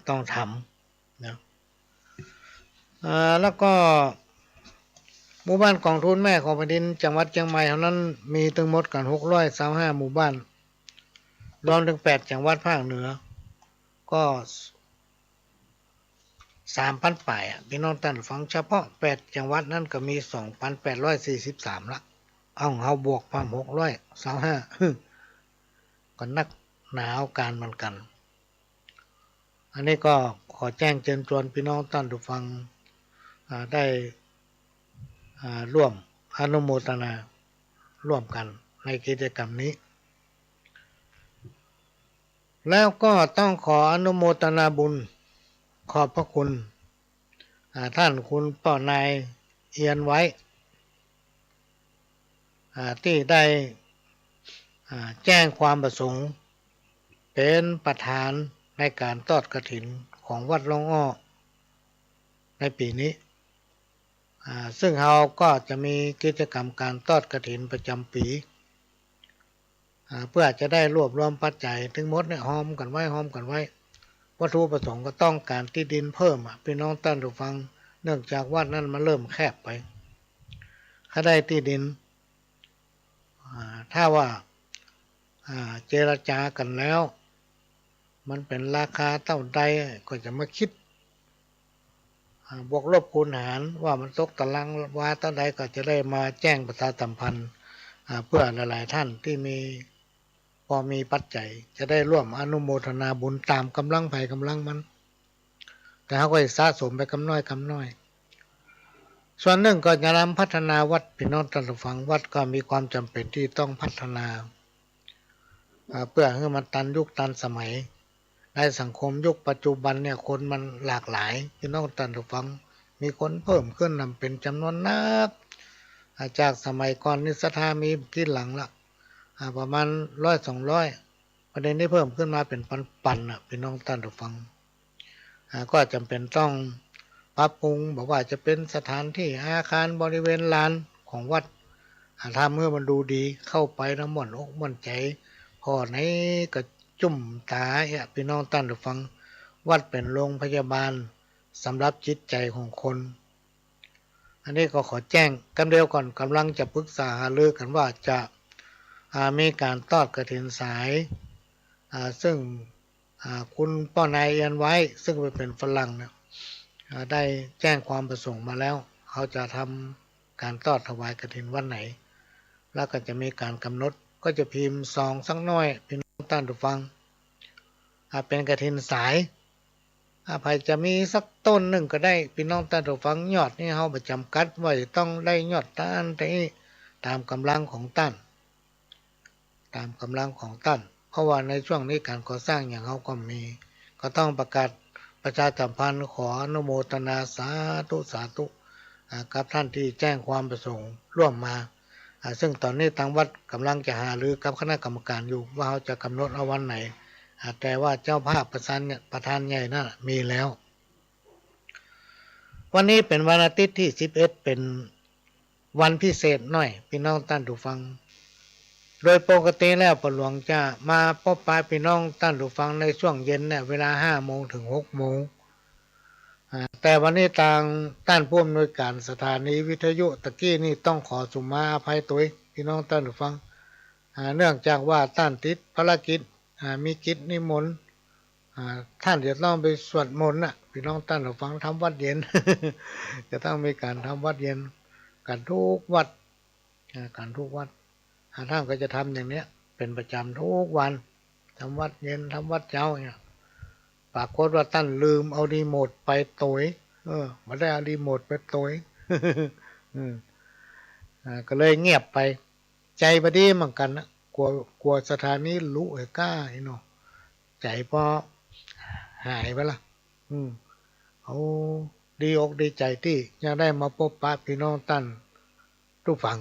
ต้องทำนะแล้วก็หมู่บ้านกองทุนแม่ของแผ่นดินจังหวัดเชียงใหม่เท่านั้นมีทั้งหมดกัน625หมู่บ้านรวมถึง8จังหวัดภาคเหนือก็3,000ป่ายพี่น้องท่านฟังเฉพาะ8จังหวัดนั้นก็มี2,843ละเอาบวกความ625ก็นักหนาวการเหมือนกันอันนี้ก็ขอแจ้งเชิญชวนพี่น้องท่านผู้ฟังได้ร่วมอนุโมทนาร่วมกันในกิจกรรมนี้แล้วก็ต้องขออนุโมทนาบุญขอบพระคุณท่านคุณป้อนายเอียนไว้ที่ได้แจ้งความประสงค์เป็นประธานในการทอดกฐินของวัดหลวงอ้อในปีนี้ซึ่งเราก็จะมีกิจกรรมการทอดกฐินประจำปีเพื่อจะได้รวบรวมปัจจัยทั้งหมดเนี่ยหอมกันไว้วัตถุประสงค์ก็ต้องการที่ดินเพิ่มพี่น้องท่านผู้ฟังเนื่องจากวัดนั้นมันเริ่มแคบไปถ้าได้ที่ดินถ้าว่าเจรจากันแล้วมันเป็นราคาเท่าใดก็จะมาคิดบวกลบคูณหารว่ามันตกตารางวาเท่าใดก็จะได้มาแจ้งประชาสัมพันธ์เพื่อหลายๆท่านที่พอมีปัจจัยจะได้ร่วมอนุโมทนาบุญตามกำลังไผกำลังมันแต่เขาก็สะสมไปกำน้อยส่วนหนึ่งก็จะนำพัฒนาวัดพี่น้องท่านผู้ฟังวัดก็มีความจำเป็นที่ต้องพัฒนาเพื่อให้มันทันยุคทันสมัยในสังคมยุคปัจจุบันเนี่ยคนมันหลากหลายพี่น้องท่านผู้ฟังมีคนเพิ่มขึ้นนำเป็นจำนวนนักจากสมัยก่อนนิสถามีที่หลังละประมาณ100-200ประเด็นนี้เพิ่มขึ้นมาเป็นปันพี่น้องท่านผู้ฟังก็จำเป็นต้องปรับปรุงบอกว่าจะเป็นสถานที่อาคารบริเวณลานของวัดทำเมื่อมันดูดีเข้าไปแล้วม่วนอกม่วนใจพอไหนก็จุ่มตาพี่น้องท่านผู้ฟังวัดเป็นโรงพยาบาลสำหรับจิตใจของคนอันนี้ก็ขอแจ้งกันเดียวก่อนกำลังจะปรึกษาหารือกันว่าจะมีการทอดกฐินสายซึ่งคุณป้อนายเอียนไว้ซึ่งเป็นฝรั่งนะได้แจ้งความประสงค์มาแล้วเขาจะทำการทอดถวายกฐินวันไหนแล้วก็จะมีการกำหนดก็จะพิมพ์ซองสักน้อยพี่น้องท่านผู้ฟังเป็นกฐินสายใครจะมีสักต้นหนึ่งก็ได้พี่น้องท่านผู้ฟังยอดนี่เขาประจำกัดไว้ต้องได้ยอดต้านตามกำลังของต้านเพราะว่าในช่วงนี้การก่อสร้างอย่างเขาก็มีก็ต้องประกาศประชาสัมพันธ์ขออนุโมทนาสาธุกับท่านที่แจ้งความประสงค์ร่วมมาซึ่งตอนนี้ทางวัดกำลังจะหารือกับคณะกรรมการอยู่ว่าเขาจะกำหนดเอาวันไหนแต่ว่าเจ้าภาพประธานใหญ่นั่นมีแล้ววันนี้เป็นวันอาทิตย์ที่11เป็นวันพิเศษหน่อยพี่น้องท่านผู้ฟังโดยปกติแล้วปหลวงจะมาพบปะพี่น้องท่านผู้ฟังในช่วงเย็นเนี่ยเวลา5 โมงถึง 6 โมงแต่วันนี้ทางท่านผู้อำนวยการสถานีวิทยุตะกี้นี่ต้องขอสุมาอภัยตัวพี่น้องท่านผู้ฟังเนื่องจากว่าท่านติดภารกิจมีกิจนิมนต์ท่านจะต้องไปสวดมนต์พี่น้องท่านผู้ฟังทำวัดเย็น จะต้องมีการทำวัดเย็นกันทุกวัดท่านก็จะทำอย่างนี้เป็นประจำทุกวันทำวัดเย็นทำวัดเช้าเนี่ยปรากฏว่าท่านลืมเอารีโมทไปตัวไม่ได้เอารีโมทไปตัว ก็เลยเงียบไปใจบดีเหมือนกันนะกลัวสถานีรู้ไอ้ก้าไอ้เนาะใจพอหายไปละเขาดีอกดีใจที่จะได้มาพบปะพี่น้องท่านทุกฝั่ง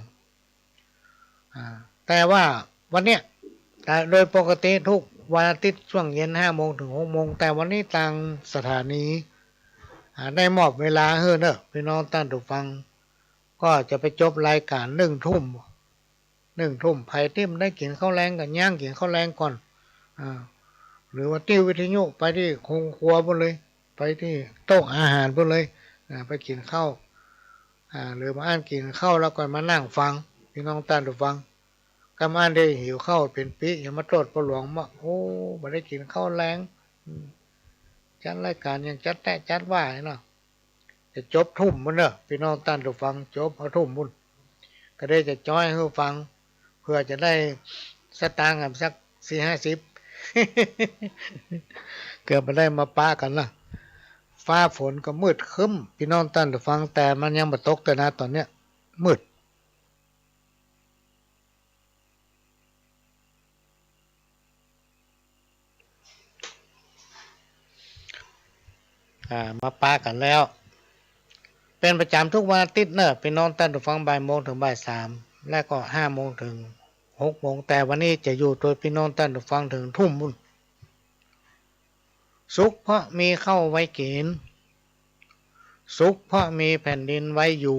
แต่ว่าวันเนี้ยโดยปกติทุกวันอาทิตย์ช่วงเย็น5 โมงถึง 6 โมงแต่วันนี้ทางสถานีได้มอบเวลาให้เนอะพี่น้องท่านทุกฟังก็จะไปจบรายการ1 ทุ่มไผ่ทิ่มได้กินข้าวแรงกันย่างกินข้าวแรงก่อน หรือว่าติ้ววิทยุไปที่คงครัวพุ่นเลยไปที่โต๊ะอาหารพุ่นเลยไปกินข้าวหรือมาอ่านกินข้าวแล้วก็มานั่งฟังพี่น้องท่านผู้ฟังกำอ่านได้หิวข้าวเป็นปีอย่ามาโทษประหลวงว่าโอ้ไม่ได้กินข้าวแรงจัดรายการยังจัดแต่จัดว่าเนาะจะจบทุ่มมันเนอะพี่น้องท่านผู้ฟังจบเอาทุ่มมุ่นก็ได้จะจ้อยให้ฟังเพื่อจะได้สตางค์กับสัก40-50เกือบไม่ได้มาป้ากันละฟ้าฝนก็มืดครึ้มพี่น้องท่านผู้ฟังแต่มันยังไม่ตกแต่นะตอนเนี้ยมืดมาป้ากันแล้วเป็นประจำทุกวันอาทิตย์เนอะพี่น้องท่านผู้ฟังบ่าย โมงถึงบ่าย 3และก็5 โมงถึง6 โมงแต่วันนี้จะอยู่ตัวพี่น้องท่านผู้ฟังถึงทุ่มมุ่นสุขเพราะมีข้าวไว้กินสุขเพราะมีแผ่นดินไว้อยู่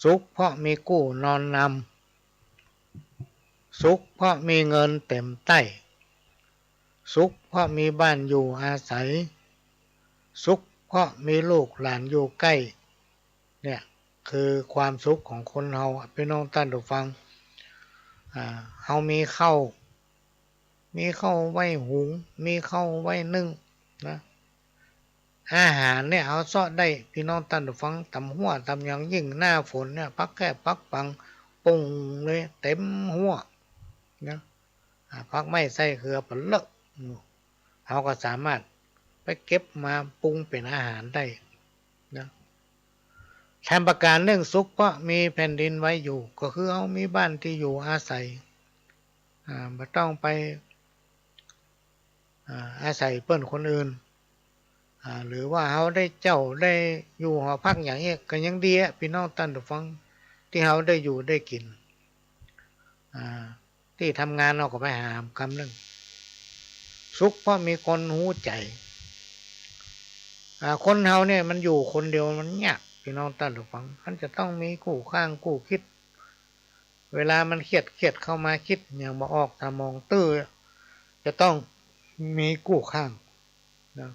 สุขเพราะมีกู้นอนนำสุขเพราะมีเงินเต็มใต้สุขเพราะมีบ้านอยู่อาศัยสุขเพราะมีลูกหลานอยู่ใกล้เนี่ยคือความสุขของคนเฮาพี่น้องท่านผู้ฟังเฮามีข้าวไว้หุงมีข้าวไว้นึ่งนะอาหารเนี่ยเอาซะได้พี่น้องท่านผู้ฟังตำหัวตำอย่างยิ่งหน้าฝนเนี่ยพักแค่พักปังปุ้งเลยเต็มหัวนะพักไม่ใส่เกลือปลเลอะเขาก็สามารถไปเก็บมาปรุงเป็นอาหารได้นะแทนประการเรื่องสุขเพราะมีแผ่นดินไว้อยู่ก็คือเขามีบ้านที่อยู่อาศัยไม่ต้องไปอาศัยเปิ้นคนอื่นหรือว่าเขาได้เจ้าได้อยู่หอพักอย่างนี้ก็ยังดีพี่น้องท่านผู้ฟังที่เขาได้อยู่ได้กินที่ทำงานเราก็ไปหาคำนึงสุขเพราะมีคนหูใจคนเฮาเนี่ยมันอยู่คนเดียวมันยากพี่น้องท่านผู้ฟังมันจะต้องมีคู่ข้างคู่คิดเวลามันเครียดเข้ามาคิดอย่างมาออกทามองตื้อจะต้องมีคู่ข้างนะ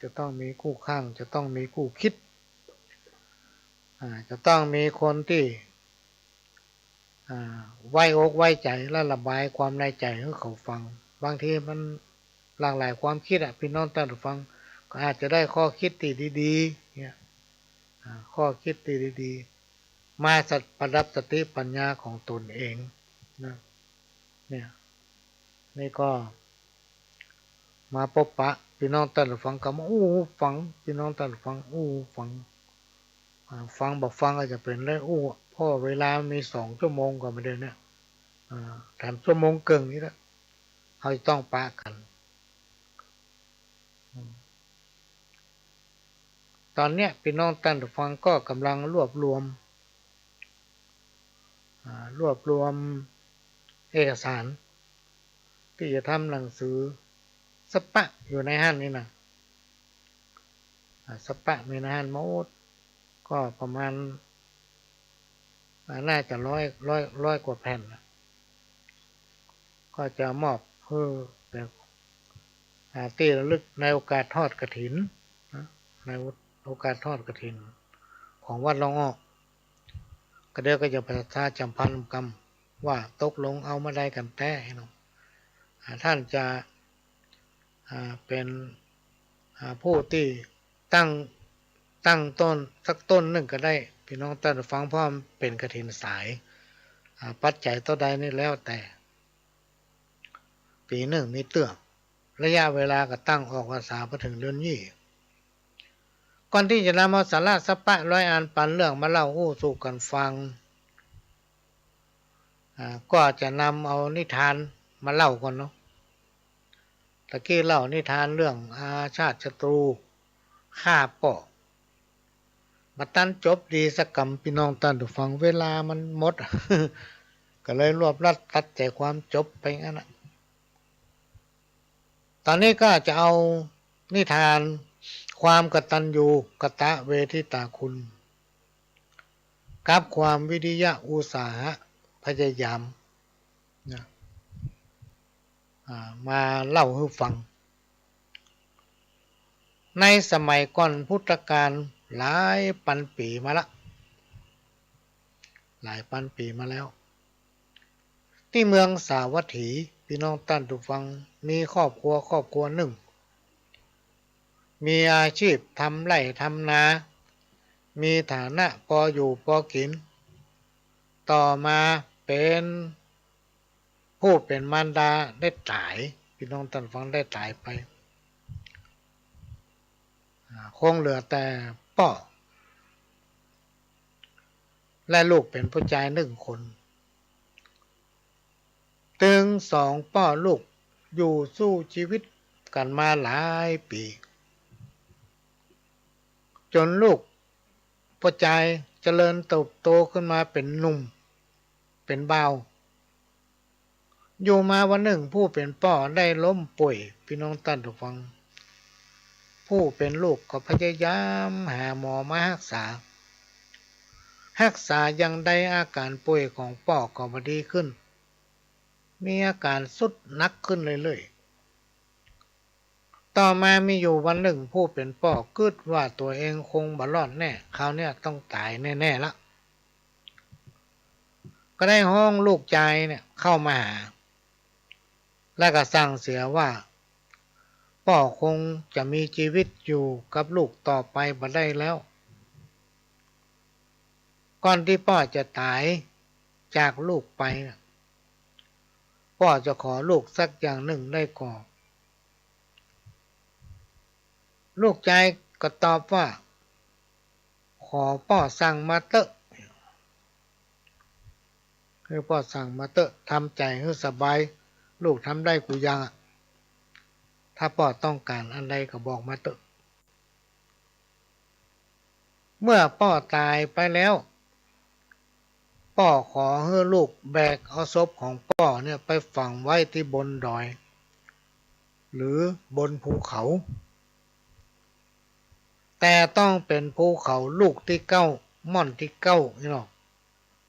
จะต้องมีคู่ข้างจะต้องมีคู่คิดจะต้องมีคนที่ไว้อกไว้ใจและระบายความในใจให้เขาฟังบางทีมันหลากหลายความคิดพี่น้องท่านผู้ฟังก็อาจจะได้ข้อคิดที่ดีๆเนี่ยข้อคิดที่ดีๆมาประดับสติปัญญาของตนเองนะเนี่ยนี่ก็มาพบปะพี่น้องท่านผู้ฟังก็มาฟังพี่น้องท่านผู้ฟังฟังฟังบอกฟังอาจจะเป็นเลยเพราะเวลามี2 ชั่วโมงก็ไม่ได้เนี่ยแถมชั่วโมงเกินนี้แล้วเขาจะต้องปะกันตอนเนี้ยพี่น้องท่านผู้ฟังก็กำลังรวบรวมเอกสารที่จะทำหนังสือสปะอยู่ในห้างนี่นะสปะมีในห้างมดก็ประมาณน่าจะร้อยกว่าแผ่นก็จะมอบเพื่อเป็นที่ระลึกในโอกาสทอดกฐินในโอกาสทอดกฐินของวัดหลวงอ้อก็เดี๋ยวก็จะประชาสัมพันธ์กันว่าตกลงเอามาได้กันแท้เนาะท่านจะเป็นผู้ที่ตั้งต้นสักต้นหนึ่งก็ได้พี่น้องท่านฟังเพราะเป็นกฐินสายปัจจัยต่อใดนี่แล้วแต่ปีหนึ่งมีเตื้อระยะเวลาก็ตั้งออกพรรษาไปถึงเดือนยี่ก่อนที่จะนำเอาสาระสปะร้อยอันปันเรื่องมาเล่าสู่กันฟังก็จะนำเอานิทานมาเล่าก่อนเนาะตะกี้เล่านิทานเรื่องอาชาติศัตรูฆ่าป่อมาตั้นจบดีสักกรรมพี่น้องท่านผู้ฟังเวลามันหมด ก็เลยรวบรัดตัดใจความจบไปงั้นนะตอนนี้ก็จะเอานิทานความกตัญญูกตเวทิตาคุณกับความวิริยะอุตสาหะพยายามนะ มาเล่าให้ฟังในสมัยก่อนพุทธกาลหลายพันปีมาละหลายพันปีมาแล้วที่เมืองสาวัตถีพี่น้องท่านผู้ฟังมีครอบครัวหนึ่งมีอาชีพทำไร่ทำนามีฐานะพออยู่พอกินต่อมาเป็นผู้เป็นมารดาได้ตายพี่น้องท่านฟังได้ตายไปคงเหลือแต่พ่อและลูกเป็นผู้ชาย1 คนถึง2พ่อลูกอยู่สู้ชีวิตกันมาหลายปีจนลูกผู้ชายเจริญเติบโตขึ้นมาเป็นหนุ่มเป็นบ่าวอยู่มาวันหนึ่งผู้เป็นพ่อได้ล้มป่วยพี่น้องท่านผู้ฟังผู้เป็นลูกก็พยายามหาหมอมารักษายังได้อาการป่วยของพ่อก็บ่ดีขึ้นมีอาการทรุดหนักขึ้นเรื่อยๆต่อมามีอยู่วันหนึ่งผู้เป็นพ่อคิดว่าตัวเองคงบ่รอดแน่คราวนี้ต้องตายแน่ๆละก็ได้ห้องลูกชายเนี่ยเข้ามาหาแล้วก็สั่งเสียว่าพ่อคงจะมีชีวิตอยู่กับลูกต่อไปบ่ได้แล้วก่อนที่พ่อจะตายจากลูกไปพ่อจะขอลูกสักอย่างหนึ่งได้ก่อนลูกชายก็ตอบว่าขอพ่อสั่งมาเตอะคือพ่อสั่งมาเตอะทำใจให้สบายลูกทำได้กูยังถ้าพ่อต้องการอันใดก็บอกมาเตอะเมื่อพ่อตายไปแล้วพ่อขอให้ลูกแบกเอาศพของพ่อเนี่ยไปฝังไว้ที่บนดอยหรือบนภูเขาแต่ต้องเป็นภูเขาลูกที่เก้าม่อนที่เก้านี่หรอก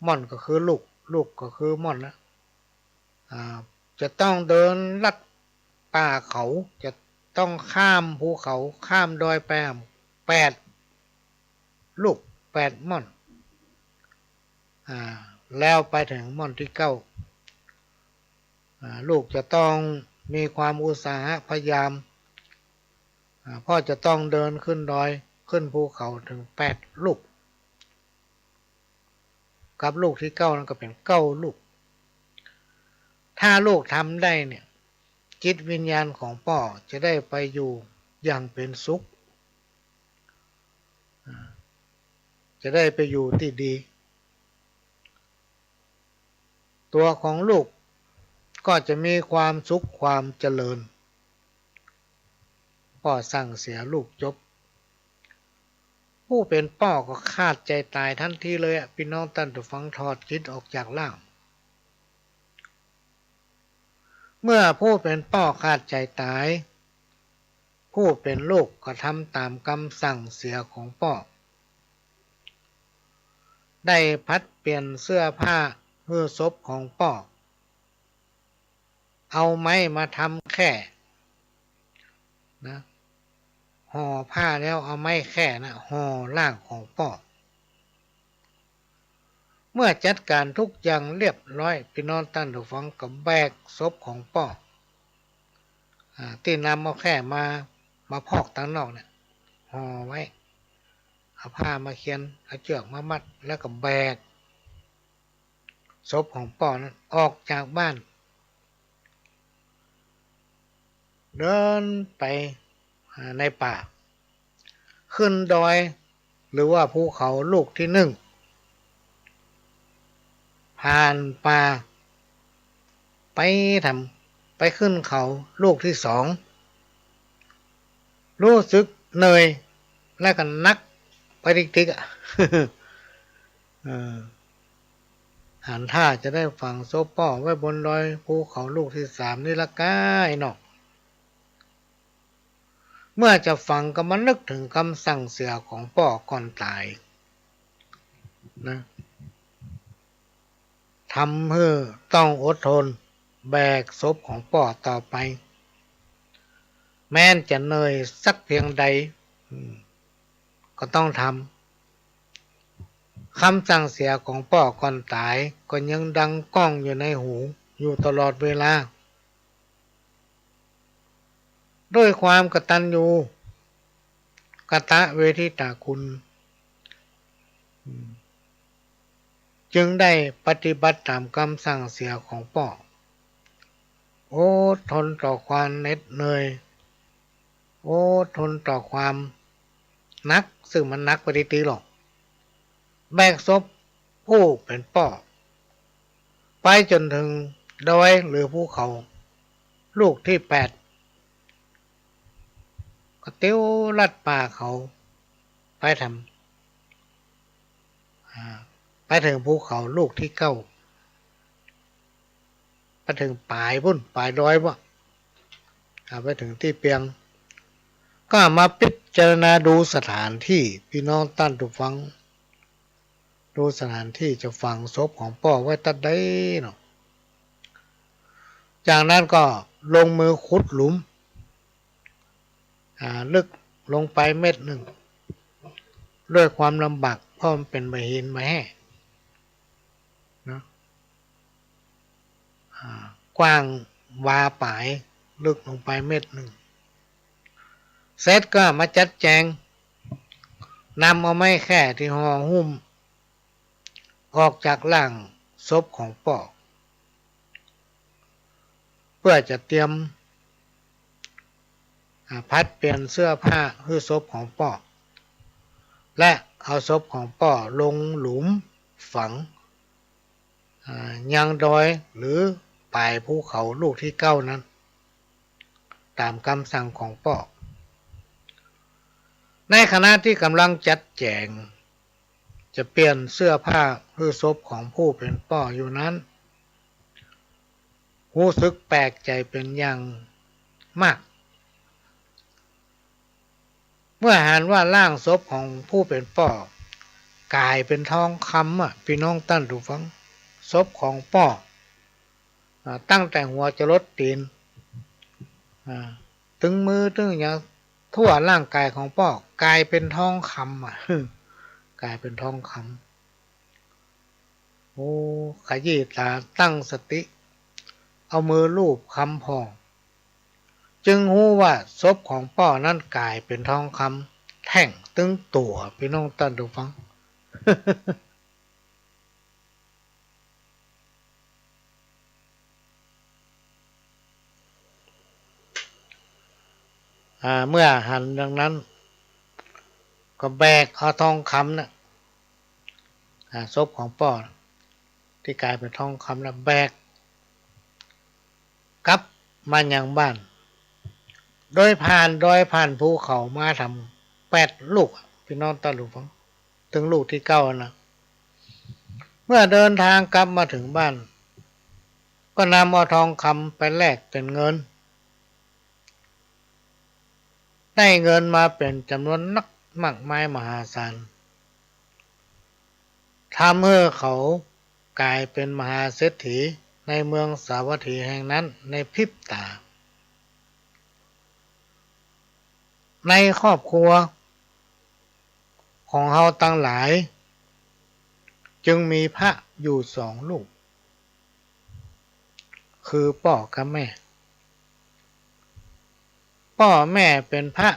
ม่อนก็คือลูกก็คือม่อนนะจะต้องเดินลัดป่าเขาจะต้องข้ามภูเขาข้ามดอยไปลูก8 ม่อนแล้วไปถึงม่อนที่เก้าลูกจะต้องมีความอุตสาหะพยายามพ่อจะต้องเดินขึ้นดอยขึ้นภูเขาถึง8 ลูกกับลูกที่เก้านั่นก็เป็น9 ลูกถ้าลูกทำได้เนี่ยจิตวิญญาณของพ่อจะได้ไปอยู่อย่างเป็นสุขจะได้ไปอยู่ที่ดีตัวของลูกก็จะมีความสุขความเจริญพ่อสั่งเสียลูกจบผู้เป็นพ่อก็ขาดใจตายทันทีเลยพี่น้องท่านผู้ฟังถอดจิตออกจากร่างเมื่อผู้เป็นพ่อขาดใจตายผู้เป็นลูกก็ทำตามคำสั่งเสียของพ่อได้พัดเปลี่ยนเสื้อผ้าเพื่อศพของพ่อเอาไม้มาทำแค่นะห่อผ้าแล้วเอาไม้แค่นะห่อร่างของพ่อเมื่อจัดการทุกอย่างเรียบร้อยพี่น้องท่านผู้ฟังก็แบกศพของพ่อที่นำเอาแค่มาพอกตั้งนอกเนี่ยห่อไว้เอาผ้ามาเขียนเอาเชือกมามัดแล้วก็แบกศพของพ่อนั้นออกจากบ้านเดินไปในป่าขึ้นดอยหรือว่าภูเขาลูกที่1ผ่านป่าไปขึ้นเขาลูกที่2รู้สึกเหนื่อยแล้วก็นักไปติ๊กหันท่าจะได้ฝังศพพ่อไว้บนดอยภูเขาลูกที่3นี่ละก้ายเนาะเมื่อจะฝังก็มานึกถึงคำสั่งเสียของพ่อก่อนตายนะทำให้ต้องอดทน แบกศพของป่อต่อไปแม้นจะเหนื่อยสักเพียงใดก็ต้องทำคำสั่งเสียของป่อก่อนตายก็ยังดังก้องอยู่ในหูอยู่ตลอดเวลาด้วยความกตัญญูกตเวทิตาคุณจึงได้ปฏิบัติตามคำสั่งเสียของป่อโอ้ทนต่อความเหน็ดเหนื่อยโอ้ทนต่อความนักซึ่งมันนักปฏิตีหรอกแบกศพผู้เป็นป่อไปจนถึงดอยหรือภูเขาลูกที่8ก็เตี้ยวลัดป่าเขาไปทำไปถึงภูเขาลูกที่9ไปถึงปลายพุ่นปลายดอยวะไปถึงที่เปียงก็มาพิจารณาดูสถานที่พี่น้องท่านผู้ฟังดูสถานที่จะฝังศพของป่อไว้ตัดได้เนาะจากนั้นก็ลงมือขุดหลุมลึกลงไปเม็ดหนึ่งด้วยความลำบากเพราะมันเป็นใบหินใบแห่นะกว้างวาป่ายลึกลงไปเม็ดหนึ่งเสร็จก็มาจัดแจงนำเอาไม้แค่ที่ห่อหุ้มออกจากร่างศพของป่อเพื่อจะเตรียมพัดเปลี่ยนเสื้อผ้าให้ศพของป่อและเอาศพของป่อลงหลุมฝังยังดอยหรือปลายภูเขาลูกที่9นั้นตามคำสั่งของป่อในขณะที่กำลังจัดแจงจะเปลี่ยนเสื้อผ้าให้ศพของผู้เป็นป่ออยู่นั้นรู้สึกแปลกใจเป็นอย่างมากเมื่อเห็นว่าร่างศพของผู้เป็นป่อกลายเป็นทองคำพี่น้องท่านผู้ฟังศพของป่อตั้งแต่หัวจรดตีนถึงมือถึงอย่างทั่วร่างกายของป่อกลายเป็นทองคำกลายเป็นทองคำโอ้ขยี้ตาตั้งสติเอามือลูบคำพองจึงรู้ว่าศพของป่อนั้นกลายเป็นทองคำแท่งตึงตัวพี่น้องท่านผู้ฟัง เมื่อหันดังนั้นก็แบกเอาทองคำนะศพของป่อที่กลายเป็นทองคำนะแบกกลับมาอย่างบ้านโดยผ่านภูเขามาทำ8ลูกพี่น้องตาลูกฟังถึงลูกที่9นะเมื่อเดินทางกลับมาถึงบ้านก็นำเอาทองคำไปแลกเป็นเงินได้เงินมาเป็นจำนวนนักมากมายมหาศาลทำให้เขากลายเป็นมหาเศรษฐีในเมืองสาวัตถีแห่งนั้นในพริบตาในครอบครัวของเฮาตั้งหลายจึงมีพระอยู่2ลูกคือพ่อกับแม่พ่อแม่เป็นพระ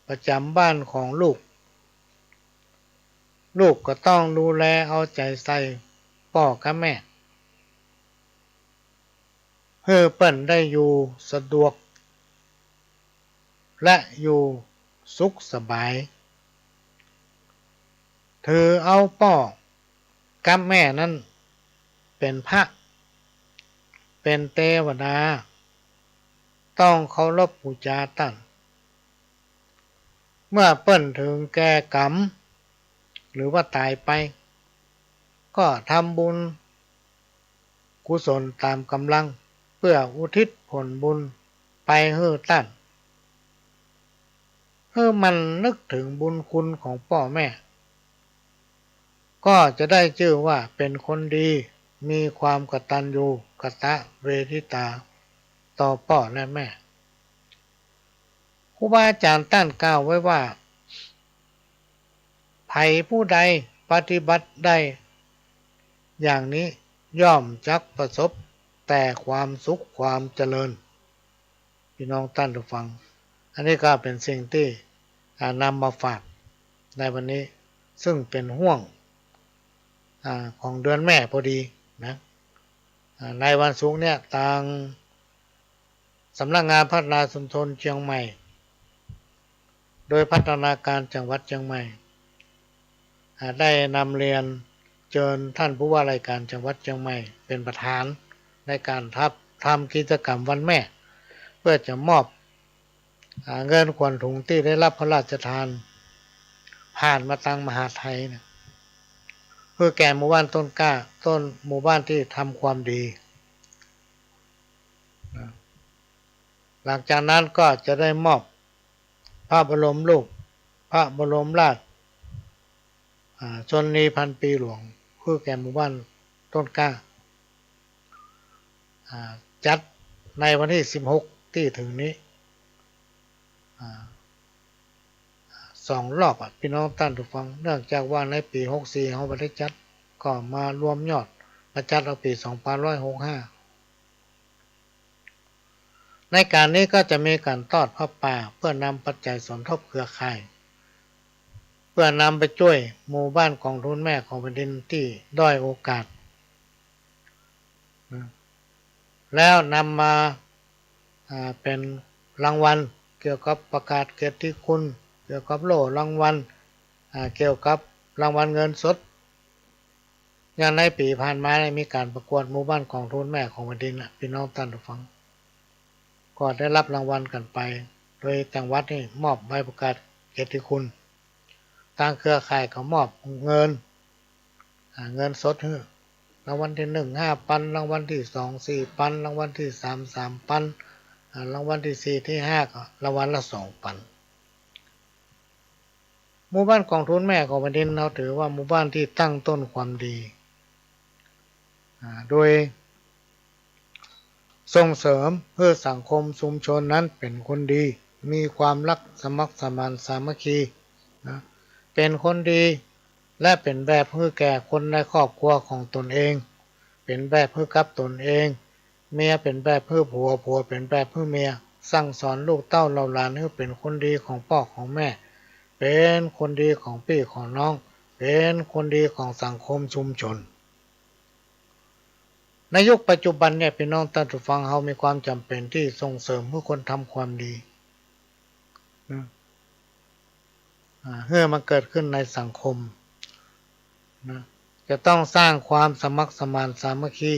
ประจำบ้านของลูกลูกก็ต้องดูแลเอาใจใส่พ่อกับแม่เพื่อเปิ้นได้อยู่สะดวกและอยู่สุขสบายถือเอาพ่อกับแม่นั้นเป็นพระเป็นเทวดาต้องเคารพบูชาท่านเมื่อเปิ้นถึงแก่กรรมหรือว่าตายไปก็ทำบุญกุศลตามกำลังเพื่ออุทิศผลบุญไปให้ท่านเพื่อมันนึกถึงบุญคุณของพ่อแม่ก็จะได้ชื่อว่าเป็นคนดี มีความกตัญญูกตเวทิตาต่อพ่อและแม่ครูบาอาจารย์ท่านกล่าวไว้ว่าไผผู้ใดปฏิบัติได้อย่างนี้ย่อมจักประสบแต่ความสุขความเจริญพี่น้องท่านผู้ฟังอันนี้ก็เป็นสิ่งที่นำมาฝากในวันนี้ซึ่งเป็นห่วงของเดือนแม่พอดีนะในวันศุกร์เนี่ยทางสำนักงานพัฒนาชุมชนเชียงใหม่โดยพัฒนาการจังหวัดเชียงใหม่ได้นำเรียนเชิญท่านผู้ว่าราชการจังหวัดเชียงใหม่เป็นประธานในการทำกิจกรรมวันแม่เพื่อจะมอบเงินขวัญถุงที่ได้รับพระราชทานผ่านมาทางมหาไทยนะเพื่อแก่หมู่บ้านต้นกล้าต้นหมู่บ้านที่ทำความดีหลังจากนั้นก็จะได้มอบพระบรมรูปพระบรมราชชนนีพันปีหลวงเพื่อแก่หมู่บ้านต้นกล้าจัดในวันที่16ที่ถึงนี้2 รอบพี่น้องท่านผู้ฟังเนื่องจากว่าในปี64เขาไม่ได้จัดก็มารวมยอดมาจัดเอาปี2565ในการนี้ก็จะมีการทอดผ้าป่าเพื่อนำปัจจัยสมทบเครือข่ายเพื่อนำไปช่วยหมู่บ้านกองทุนแม่ของแผ่นดินที่ด้อยโอกาสแล้วนำมาเป็นรางวัลเกี่ยวกับประกาศเกียรติคุณเกี่ยวกับโล่รางวัลเกี่ยวกับรางวัลเงินสดอย่างในปีผ่านมามีการประกวดหมู่บ้านกองทุนแม่ของแผ่นดินพี่น้องท่านผู้ฟังก็ได้รับรางวัลกันไปโดยจังหวัดนี่มอบใบประกาศเกียรติคุณทางเครือข่ายก็มอบเงินสดให้รางวัลที่1 5,000รางวัลที่2 4,000รางวัลที่3 3,000รางวัลที่4ที่5ก็รางวัลละ2,000หมู่บ้านกองทุนแม่ของแผ่นดินเราถือว่าหมู่บ้านที่ตั้งต้นความดีโดยส่งเสริมเพื่อสังคมชุมชนนั้นเป็นคนดีมีความรักสมัครสมานสามัคคีนะเป็นคนดีและเป็นแบบเพื่อแก่คนในครอบครัวของตนเองเป็นแบบเพื่อกับตนเองเมียเป็นแบบเพื่อผัวผัวเป็นแบบเพื่อเมียสั่งสอนลูกเต้าเหล่าหลานให้เป็นคนดีของพ่อของแม่เป็นคนดีของพี่ของน้องเป็นคนดีของสังคมชุมชนในยุคปัจจุบันเนี่ยพี่น้องท่านผู้ฟังเขามีความจำเป็นที่ส่งเสริมให้คนทำความดีเมื่อมันเกิดขึ้นในสังคมนะจะต้องสร้างความสมัครสมานสามัคคี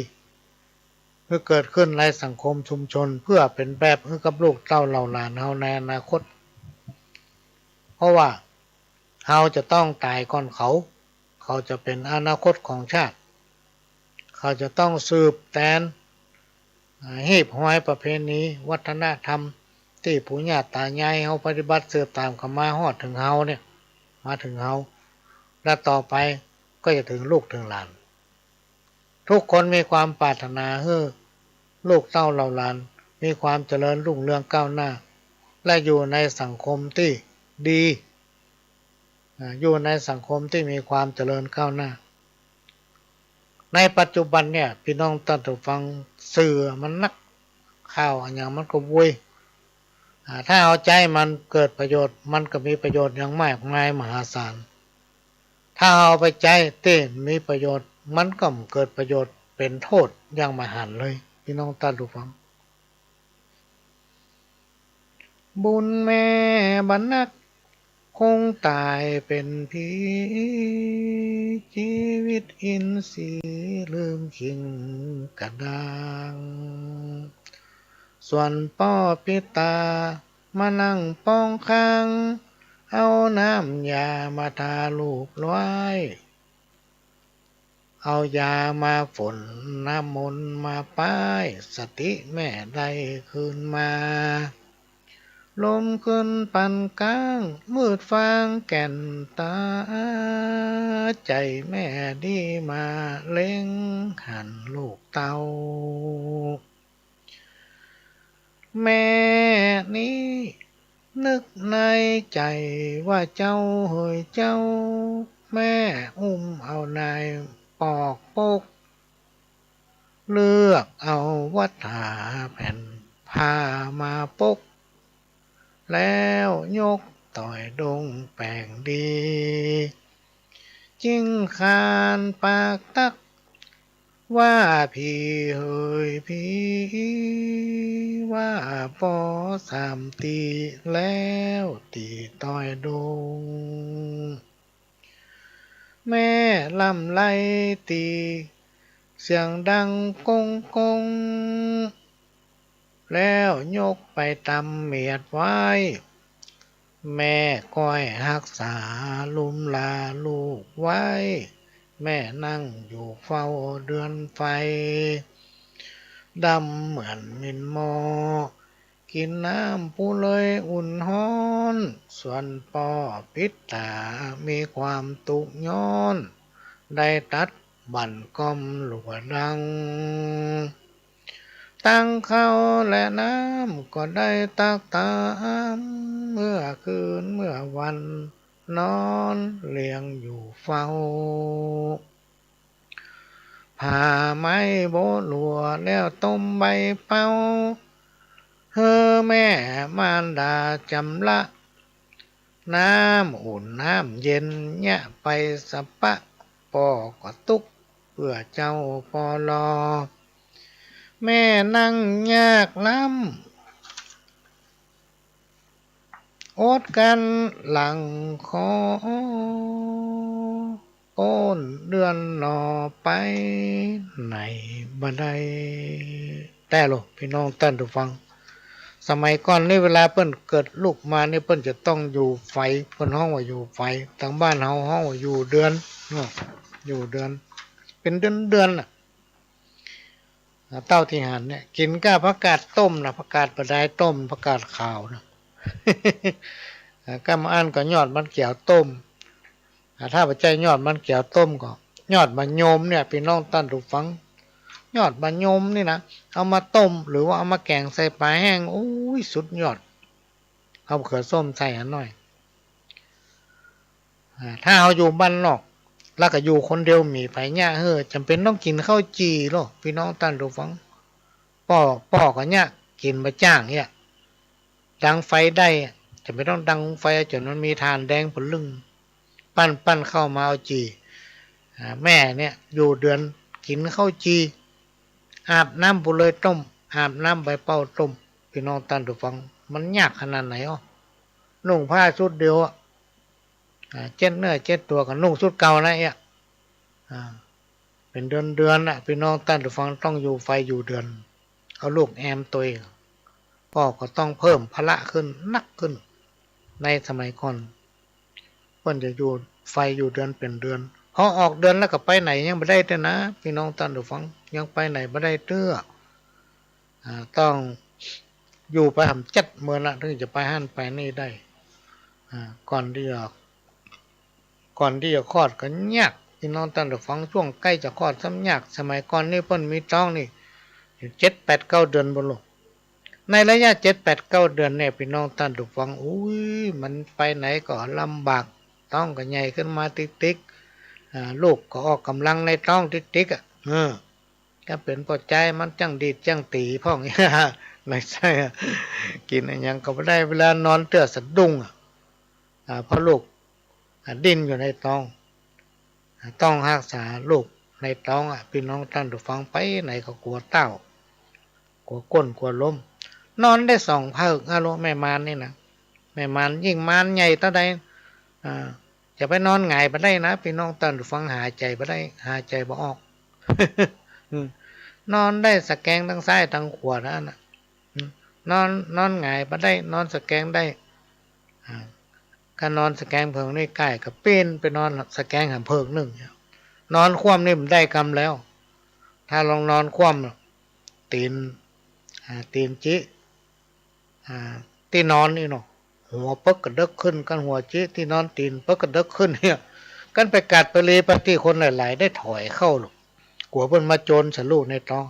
เพื่อเกิดขึ้นในสังคมชุมชนเพื่อเป็นแบบให้กับลูกเต้าเหล่าหลานเฮาในอนาคตเพราะว่าเฮาจะต้องตายก่อนเขาจะเป็นอนาคตของชาติเขาจะต้องสืบแทนหีบห้อยประเพณีวัฒนธรรมที่ปู่ย่าตายายเฮาปฏิบัติสืบตามกันมาฮอดถึงเฮาเนี่ยมาถึงเฮาและต่อไปก็จะถึงลูกถึงหลานทุกคนมีความปรารถนาให้ลูกเต้าเหล่าหลานมีความเจริญรุ่งเรืองก้าวหน้าและอยู่ในสังคมที่ดีอยู่ในสังคมที่มีความเจริญก้าวหน้าในปัจจุบันเนี่ยพี่น้องท่านผู้ฟังสื่อมันนักข่าวอย่างมันก็วุ่ยถ้าเอาใจมันเกิดประโยชน์มันก็มีประโยชน์อย่างมากมายมหาศาลถ้าเอาไปใจเต้มีประโยชน์มันก็เกิดประโยชน์เป็นโทษอย่างมหันต์เลยพี่น้องท่านผู้ฟังบุญแม่บรรนักคงตายเป็นผีชีวิตอินทรีย์ลืมขิงกระด้างส่วนป้อปิตามานั่งป้องข้างเอาน้ำยามาทาลูกไว้เอายามาฝนน้ำมนต์มาป้ายสติแม่ได้คืนมา ลมขึ้นปันกลางมืดฟางแก่นตาใจแม่ดีมาเล็งหันลูกเต้าแม่นี้นึกในใจว่าเจ้าเฮยเจ้าแม่อุ้มเอานายปอกปกเลือกเอาวัฏหาแผ่นผ้ามาปกแล้วยกต่อยดงแป่งดีจิ้งคานปากตักว่าพี่เฮยพี่ว่าปอสามตีแล้วตีต่อยดงแม่ลำไล่ตีเสียงดังกงกงแล้วยกไปตำเมียดไว้แม่ก้อยหักษาลุมลาลูกไว้แม่นั่งอยู่เฝ้าเดือนไฟดำเหมือนมินมอกินน้ำผู้เลยอุ่นฮ้อนส่วนปอปิดตามีความตุกย้อนได้ตัดบั่นก้มหลวดังตั้งเข้าและน้ำก็ได้ตักตามเมื่อคืนเมื่อวันนอนเลี้ยงอยู่เฝ้าผ่าไม้โบหลัวแล้วต้มใบเป่าเฮ้อแม่มารดาจำละน้ำอุ่นน้ำเย็นเนี่ยไปสะปะปอก็ตุกเพื่อเจ้าปอลอแม่นั่งยากล้ำอดกันหลังคอโอนเดือนหนอไปไหนบ่ได้แต่หรอพี่น้องท่านผู้ฟังสมัยก่อนนี่เวลาเปิ้นเกิดลูกมานี่เปิ้นจะต้องอยู่ไฟเปิ้นห้องว่าอยู่ไฟทางบ้านเฮาห้องว่าอยู่เดือนเนาะอยู่เดือนเป็นเดือนน่ะเต้าที่หันเนี่ยกินก้าผักกาดต้มนะผักกาดปลาได้ต้มผักกาดขาวนะก้ามาอันก็ยอดมันเกี่ยวต้มถ้าปัจจัยยอดมันเกี่ยวต้มก็ยอดมะยมเนี่ยพี่น้องท่านผู้ฟังยอดมะยมนี่นะเอามาต้มหรือว่าเอามาแกงใส่ปลาแห้งโอ้ยสุดยอดเอาเขือส้มใส่หน่อยถ้าเอาอยู่บ้านนอกแล้วก็อยู่คนเดียวมีไผเนี่ยจำเป็นต้องกินข้าวจีหรอพี่น้องท่านผู้ฟังป่อก็เนี่ยกินมาจ้างเนี่ยดังไฟได้จะไม่ต้องดังไฟจนมันมีทานแดงผลลึงปั้นเข้ามาเอาจีแม่เนี่ยอยู่เดือนกินข้าวจีอาบน้ำปุเลยต้มอาบน้ำใบเป้าต้มพี่น้องท่านผู้ฟังมันยากขนาดไหนอ๋อนุ่งผ้าชุดเดียวเจ็ดเนื้อเจ็ดตัวกับนุ่งชุดเก่านะเนี่ยเป็นเดือนน่ะพี่น้องท่านผู้ฟังต้องอยู่ไฟอยู่เดือนเอาลูกแอมตัวเองพ่อก็ต้องเพิ่มพละขึ้นนักขึ้นในสมัยก่อนเพิ่นจะอยู่ไฟอยู่เดือนเป็นเดือนพอออกเดือนแล้วก็ไปไหนยังไม่ได้เด้อนะพี่น้องท่านผู้ฟังยังไปไหนไม่ได้เด้อต้องอยู่ไปทำจัดเมื่อละถึงจะไปหั่นไปนี่ได้ก่อนที่จะคลอดก็ยากพี่น้องท่านผู้ฟังช่วงใกล้จะคลอดซ้ำยากสมัยก่อนนี่เพิ่นมีท้องนี่7-8-9 เดือนบ่ลูกในระยะ7-8-9 เดือนเนี่ยพี่น้องท่านผู้ฟังอุ้ยมันไปไหนก็ลำบากท้องก็ใหญ่ขึ้นมาติ๊กลูกก็ออกกำลังในท้องติ๊กก็เป็นปัจจัยมันจังดีดจังตีพ่องไม่ใช่กินอะไรยังก็ไม่ได้เวลานอนเตื้อสะดุ้งเพราะลูกดิ้นอยู่ในท้องต้องรักษาลูกในท้องพี่น้องท่านผู้ฟังไปไหนก็กลัวเต้ากลัวก้นกลัวล้มนอนได้2 ภาคแม่มารนี่นะแม่มารยิ่งมารใหญ่เท่าใดจะไปนอนหงายบ่ได้นะพี่น้องท่านผู้ฟังหายใจบ่ได้หายใจบ่ออก นอนได้สแกงทั้งซ้ายทั้งขวานะนอนหงายบ่ได้นอนสแกงได้การนอนสแกงเพิงนี่ใกล้กับปีนไปนอนสแกงหามเพิงนึงนอนคว่ำนี่มันได้กรรมแล้วถ้าลองนอนคว่ำตีนจิ ที่นอนนี่เนาะหัวเปิกกระเดกขึ้นกันหัวจี้ที่นอนตีนเปิกกระเดกขึ้นเนี่ยกันไปกัดไปเลยปฏิคนหลายๆได้ถอยเข้าหรอกกลัวเพิ่นมาโจรสลูในท้อง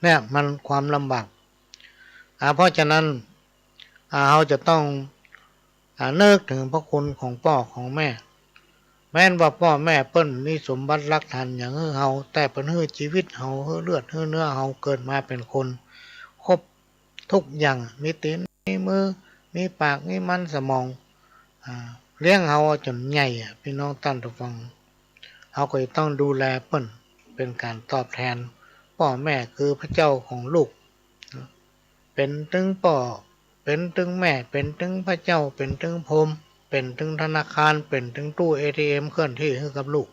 เนี่ยมันความลำบากเพราะฉะนั้นเราจะต้องนึกถึงพระคุณของพ่อของแม่แม้นว่าพ่อแม่เปิ้นมีสมบัติรักทันอย่างเฮาแต่เปิ้นให้ชีวิตเฮาให้เลือดให้เนื้อเฮาเกิดมาเป็นคนครบทุกอย่างมีตีนมีมือมีปากมีมันสมองเลี้ยงเฮาจนใหญ่พี่น้องท่านผู้ฟังเฮาก็ต้องดูแลเปิ้นเป็นการตอบแทนพ่อแม่คือพระเจ้าของลูกเป็นถึงพ่อเป็นถึงแม่เป็นถึงพระเจ้าเป็นถึงพรหมเป็นถึงธนาคารเป็นถึงตู้ ATM เคลื่อนที่ให้กับลูก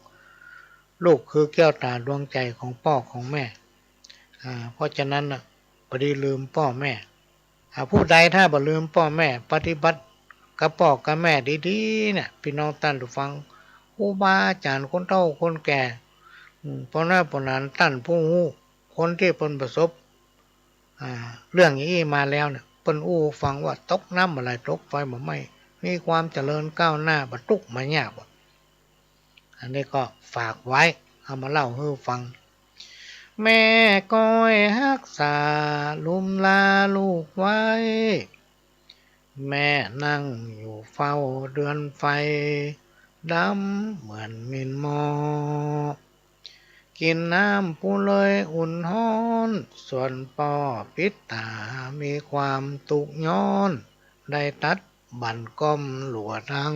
ลูกคือแก้วตาดวงใจของพ่อของแม่เพราะฉะนั้นพอดีลืมพ่อแม่ผู้ใดถ้าบ่ลืมพ่อแม่ปฏิบัติกับพ่อกับแม่ดีๆเนี่ยพี่น้องท่านผู้ฟังครูบาอาจารย์คนเฒ่าคนแก่พ่อหน้าพ่อหลานท่านผู้รู้คนที่เพิ่นประสบเรื่องนี้มาแล้วเนี่ยเปิ้นอู้ฟังว่าตกน้ำอะไรตกไฟบ่ไหม้มีความเจริญก้าวหน้าบ่ทุกข์มายากอันนี้ก็ฝากไว้เอามาเล่าให้ฟังแม่ก้อยรักษาลุมลาลูกไว้แม่นั่งอยู่เฝ้าเดือนไฟดำเหมือนมินมอกินน้ำปูเลยอุ่นฮ้อนส่วนป่อปิดตามีความตุกย้อนได้ตัดบั่นก้มหลัวทั้ง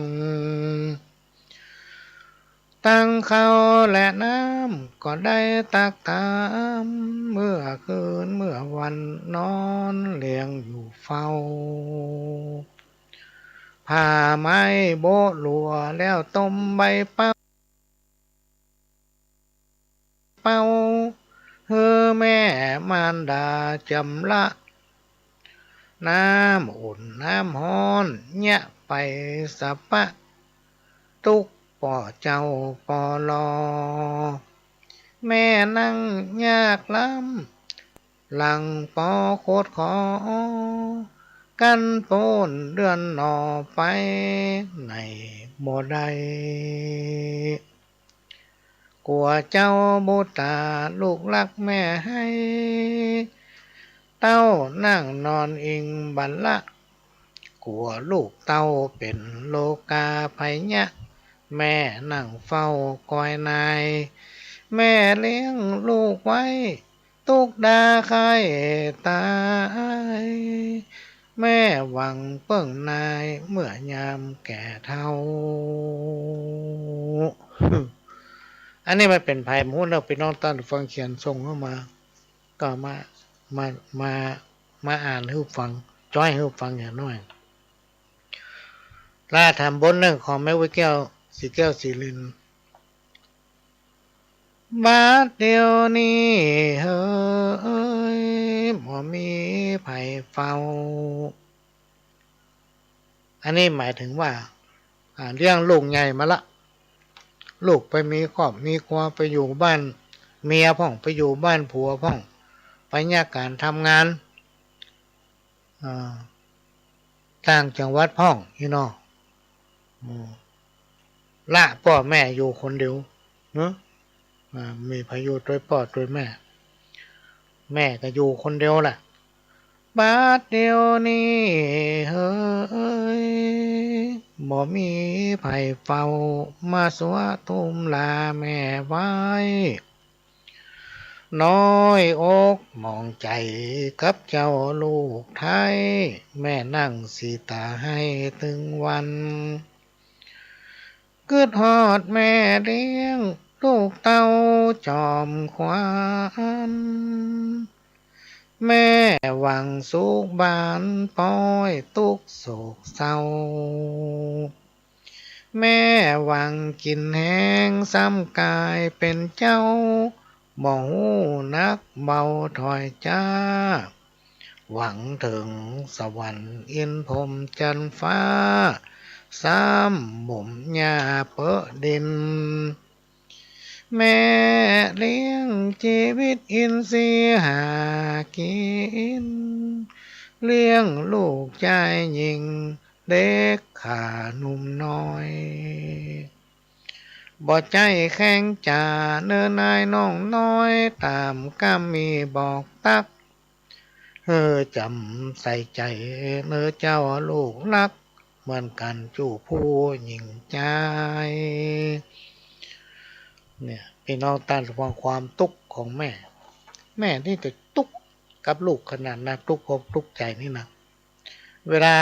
ตั้งเขาและน้ำก็ได้ตักตามเมื่อคืนเมื่อวันนอนเลี้ยงอยู่เฝ้าผ้าไม้โบะหลัวแล้วต้มใบเป้าเฮือแม่มารดาจำละน้ำอุ่นน้ำฮ้อนเนี่ยไปสับปะตุกป่อเจ้าป่อรอแม่นั่งยากล้ำหลังปอโคตรขอกันโปนเดือนนอไปในบ่ได้กลัวเจ้าบุตาลูกรักแม่ให้เต้านั่งนอนอิงบัลละกลัวลูกเต้าเป็นโลกาภัยยะแม่นั่งเฝ้าคอยนายแม่เลี้ยงลูกไว้ตุกดาไข่ตายแม่หวังเปิ้งนายเมื่อยามแก่เฒ่าอันนี้มันเป็นภัยมูลเราไปน้องต้านฟังเขียนส่งเข้ามาก็มามาอ่านให้ฟังจ้อยให้ฟังอย่างน้อยล่าทำบนเรื่องของแม่ไว้แก้วสีแก้วสีลินบาดเดียวนี้เฮ้ยบ่มีไผเฝ้าอันนี้หมายถึงว่าเลี้ยงลูกใหญ่มาละลูกไปมีครอบมีครัวไปอยู่บ้านเมียพ่องไปอยู่บ้านผัวพ่องไปแยกการทำงานต่างจังหวัดพ่องพี่น้องละพ่อแม่อยู่คนเดียวเนอะมีพายุตัวพ่อตัวแม่แม่ก็อยู่คนเดียวแหละบาดเดียวนี้เฮ้ยบ่มีไผเฝ้ามาสวะทุมลาแม่ไว้น้อยอกมองใจกับเจ้าลูกไทยแม่นั่งสีตาให้ถึงวันกึดฮอดแม่เลี้ยงลูกเต้าจอมขวานแม่หวังสุขบานป้อยตุกโศกเศร้าแม่หวังกินแห้งซ้ำกายเป็นเจ้าบ่ฮู้นักเบาถอยจ้าหวังถึงสวรรค์อินพรหมจันทร์ฟ้าซ้ำหม่มหญ้าเปอะดินแม่เลี้ยงชีวิตอินทรีย์หากิน เลี้ยงลูกชายหญิงเด็กขาหนุ่มน้อยบ่ใจแข็งจ่าเนื้อนายน้องน้อยตามก้ามีบอกตักจำใส่ใจเนื้อเจ้าลูกรักเหมือนกันจู้ผู้หญิงใจเนี่ยพี่น้องต้านฟังความทุกข์ของแม่แม่นี่จะทุกข์กับลูกขนาดนั้นทุกข์อกทุกข์ใจนี่นะเวลา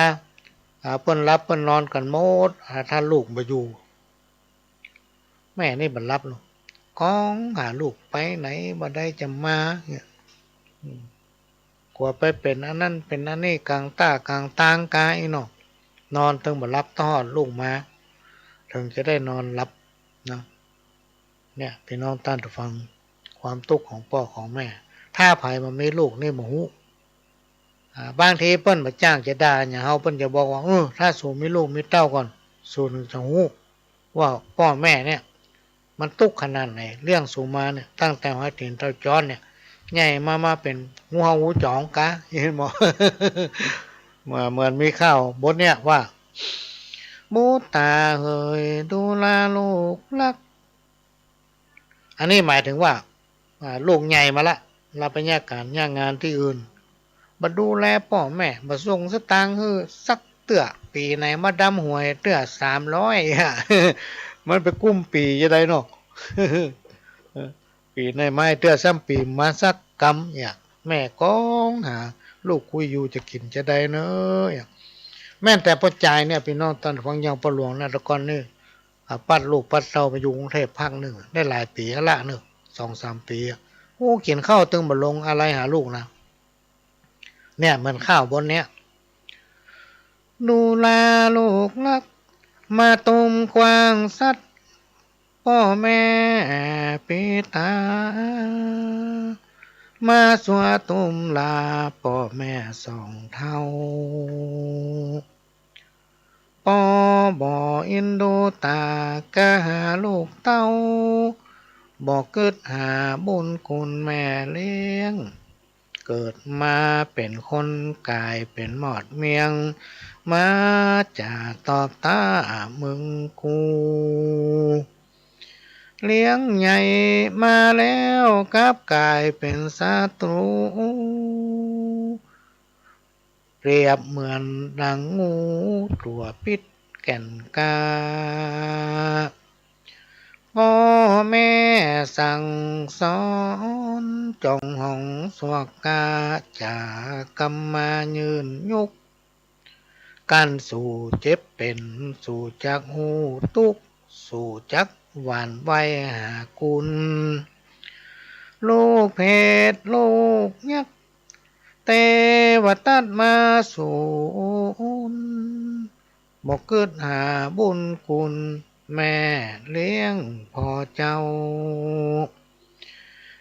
เปิ้นรับเปิ้นนอนกันหมดถ้าลูกมาอยู่แม่นี่บันรับเนาะก้องหาลูกไปไหนบ่ได้จะมาเนี่ยกว่าไปเป็นอันนั้นเป็นอันนี้กลางตากลางตางกายเนาะนอนถึงบันรับทอดลูกมาถึงจะได้นอนรับนะเนี่ยพี่น้องต้านฟังความทุกข์ของพ่อของแม่ถ้าไผมันไม่ลูกนี่บ่ฮู้บางทีเปิ้นมาจ้างจะด่าอย่างเฮาเปิ้นจะบอกว่าถ้าสูมีลูกมีเต้าก่อนสูถึงจะฮู้ว่าพ่อแม่เนี่ยมันทุกข์ขนาดไหนเรื่องสูมาเนี่ยตั้งแต่หัวถิ่นเต้าจอนเนี่ยใหญ่มาเป็นงูเห่าหูจ่องกะเห็นบ่ เหมือนมีข้าวบทเนี่ยว่ามูตาเฮยดูแลลูกรักอันนี้หมายถึงว่าลูกใหญ่มาละเราไปแยกการแยกงานที่อื่นมาดูแลพ่อแม่มาส่งสตางค์ให้สักเตื้อปีไหนมาดำหวยเตื้อ300มันไปกุ้มปีจะได้เนาะ ปีในไม้เตื้อซ้ำปีมาสักกำเนี่ยแม่ก้องหาลูกคุยอยู่จะกินจะได้เนอะแม่แต่ปัจจัยเนี่ยพี่น้องตอนฟังยังประหลวงนะตะกอนนี่ปัดลูกปัดเต้าไปอยู่กรุงเทพพักหนึ่งได้หลายปีละหนึ่ง2-3 ปีโอ้เขียนข้าวตึงบลงอะไรหาลูกนะเนี่ยเหมือนข้าวบนเนี้ยดูแลลูกรักมาตุมควางสัตว์พ่อแม่ปิตามาสวดตุมลาพ่อแม่สองเท่าปอบ่อินดูตากะหาลูกเต้าบอกเกิดหาบุญคุณแม่เลี้ยงเกิดมาเป็นคนกายเป็นหมอดเมียงมาจากตอบตามึงกูเลี้ยงใหญ่มาแล้วกลับกลายเป็นศัตรูเปรียบเหมือนดังงูตัวพิษแก่นกาพ่อแม่สั่งสอนจงห้องสวกกาจากกรรมายืนยุกการสู่เจ็บเป็นสู่จักหูทุกสู่จักหวานไว้หาคุณลูกเพศลูกยักษ์เตวตัดมาสู่บอกเกิดหาบุญคุณแม่เลี้ยงพ่อเจ้า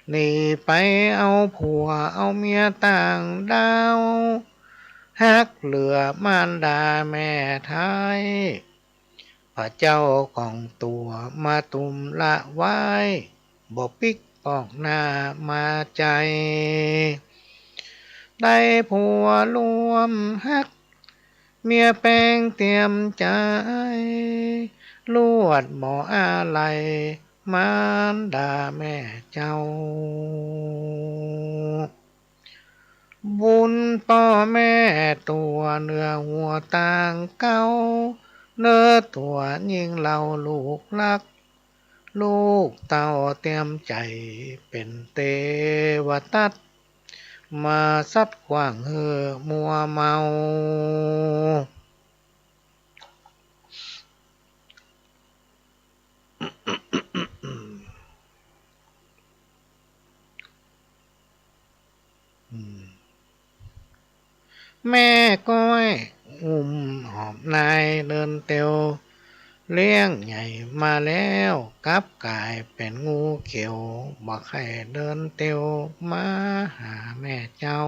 หนีไปเอาผัวเอาเมียต่างดาวฮักเหลือมารดาแม่ไทยพระเจ้าของตัวมาตุมละไว้บ่ปิกปอกหน้ามาใจได้ผัวรวมฮักเมียแป้งเตรียมใจลวดหมออะไรมารดาแม่เจ้าบุญพ่อแม่ตัวเนื้อหัวต่างเก้าเนื้อตัวยิ่งเราลูกรักลูกเต่าเตรียมใจเป็นเทวทัตมาซัดขวางเหือมัวเมาแม่ก้อยอุ้มหอบนายเดินเตียวเลี้ยงใหญ่มาแล้วกลับกลายเป็นงูเขียวบ่ใครเดินเตียวมาหาแม่เจ้า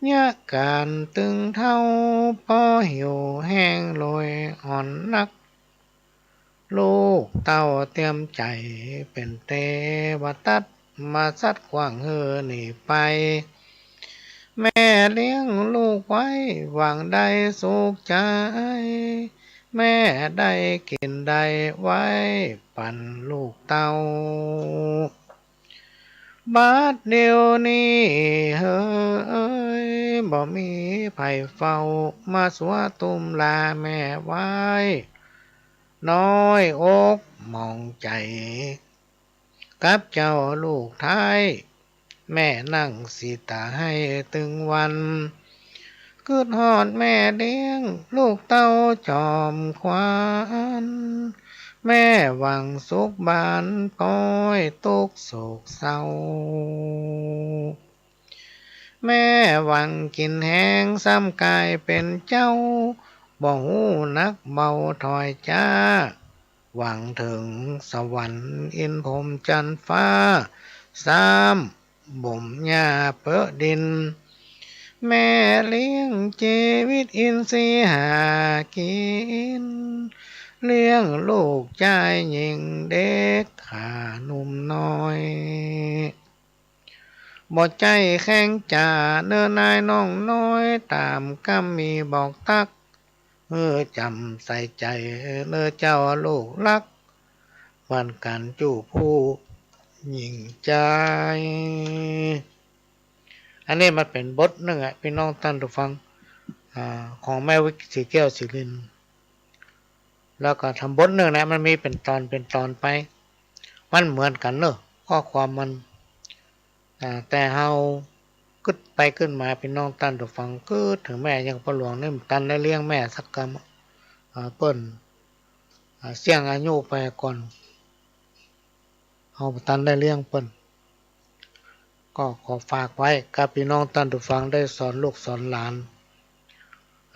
เนี่ยการตึงเท่าพอหิวแห้งลอยอ่อนนักลูกเต้าเตรียมใจเป็นเทวทัตมาซัดขวางเฮอหนีไป แม่เลี้ยงลูกไว้หวังได้สุขใจแม่ได้กินได้ไว้ปั่นลูกเต้าบาดเดียวนี้เฮ้ยบ่มีไผเฝ้ามาสวตุมลาแม่ไว้น้อยอกมองใจกับเจ้าลูกไทยแม่นั่งสีตาให้ตึงวันคืดฮอดแม่เลี้ยงลูกเต้าจอมควานแม่หวังสุขบานก้อยตกโศกเศร้าแม่หวังกินแห้งซ้ำกายเป็นเจ้าบ่หูนักเบาถอยจ้าหวังถึงสวรรค์อินพรหมจันทร์ฟ้าสามบ่มหญ้าเปอะดินแม่เลี้ยงชีวิตอินทรีย์หากินเลี้ยงลูกชายหญิงเด็กขาหนุ่มน้อยบ่ใจแข็งจ่าเนื้อนายน้องน้อยตามกำมีบอกตักจำใส่ใจเนื้อเจ้าลูกรักวันกันจู้ผู้หญิงใจอันนี้มันเป็นบทหนึ่งพี่น้องท่านผู้ฟังของแม่วิกสีแก้วศิรินแล้วก็ทำบทหนึ่งนะมันมีเป็นตอนไปมันเหมือนกันเนอะข้อความมันแต่เฮาขึ้นไปขึ้นมาพี่น้องท่านผู้ฟังก็ถึงแม่ยังประหลวงนี่ตันได้เลี้ยงแม่สักกรรมเปิ้นเสี่ยงอายุไปก่อนเฮาตันได้เลี้ยงเปิ้นก็ขอฝากไว้กับพี่น้องท่านผู้ฟังได้สอนลูกสอนหลาน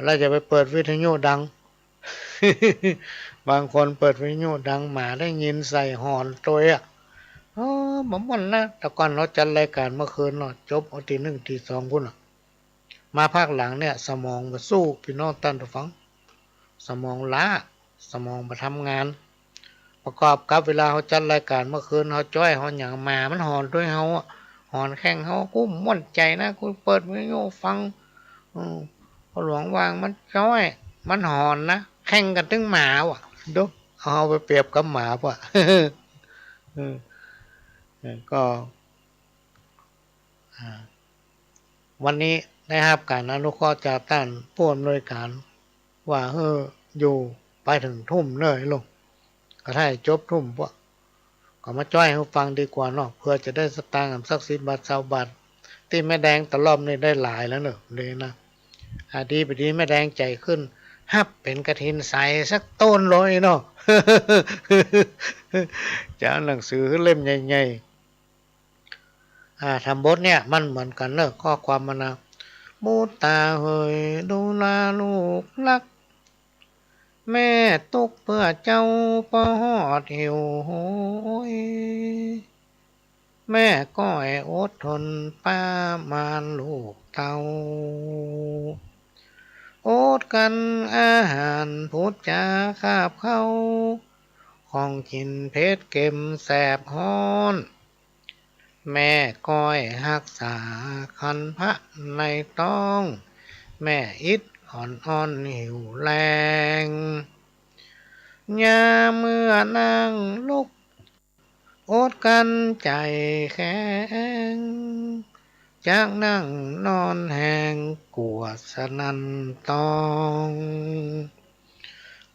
แล้วจะไปเปิดวิทยุดัง บางคนเปิดวิทยุดังหมาได้ยินใส่หอนตัวหม่อมมันนะแต่ก่อนเราจัดรายการเมื่อคืนเนาะจบเอาตี 1 ตี 2พุ่นมาภาคหลังเนี่ยสมองมาสู้พี่น้องท่านผู้ฟังสมองล้าสมองมาทำงานประกอบกับเวลาเขาจัดรายการเมื่อคืนเขาจ้อยเขาอย่างหมามันหอนด้วยเขาหอนแข้งเขากูม่วนใจนะกูเปิดวิทยุฟังพอหลวงวางมันจ้อยมันหอนนะแข่งกันถึงหมาว่ะดูเอาไปเปรียบกับหมาป่ะ ก็วันนี้ได้รับการอนุเคราะห์จากท่านผู้อำนวยการว่าอยู่ไปถึงทุ่มเลยลงก็ถ้าจบทุ่มพวกก็มาจ้อยให้ฟังดีกว่าเนาะเพื่อจะได้สตางค์สัก10 บาท20 บาทที่แม่แดงตะล่อมนี่ได้หลายแล้วเนอะเลยนะดีไปดีแม่แดงใจขึ้นฮับเป็นกระถินใสสักต้นเลยเนาะ จะหนังสือเล่มใหญ่ๆทำบทเนี่ยมันเหมือนกันเนอะข้อความมันนะมูตาเฮยดูแลลูกรักแม่ตกเพื่อเจ้าปอดหิวโหยแม่ก้อยอดทนป้ามานลูกเต้าอดกันอาหารพูดจาคาบเข้าของกินเพชรเก็มแสบฮ้อนแม่ก้อยหักษาคันพระในต้องแม่อิดอ่อนหิวแรงยาเมื่อนางลุกอดกันใจแข็งจากนั่งนอนแหงกลัวสนันตอง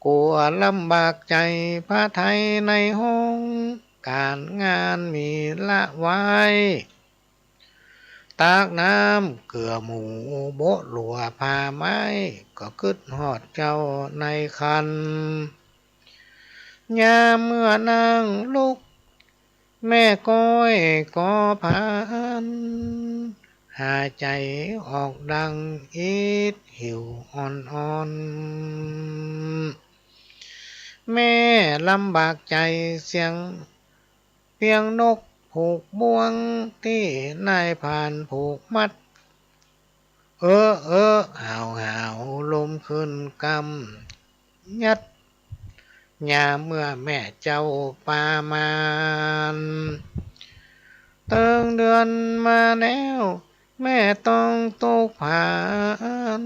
กลัวลำบากใจพระไทยในห้องการงานมีละไว้ตากน้ำเกลือหมูโบะหลัวผ้าไม้ก็คึดหอดเจ้าในคันยามเมื่อนางลุกแม่ก้อยก็พันหายใจออกดังอิดหิวอ่อนแม่ลำบากใจเสียงเพียงนกผูกบ่วงที่นายผ่านผูกมัดหาวลมขึ้นกำยัดยามเมื่อแม่เจ้าปามานเติงเดือนมาแล้ว แม่ต้องตกผ่าน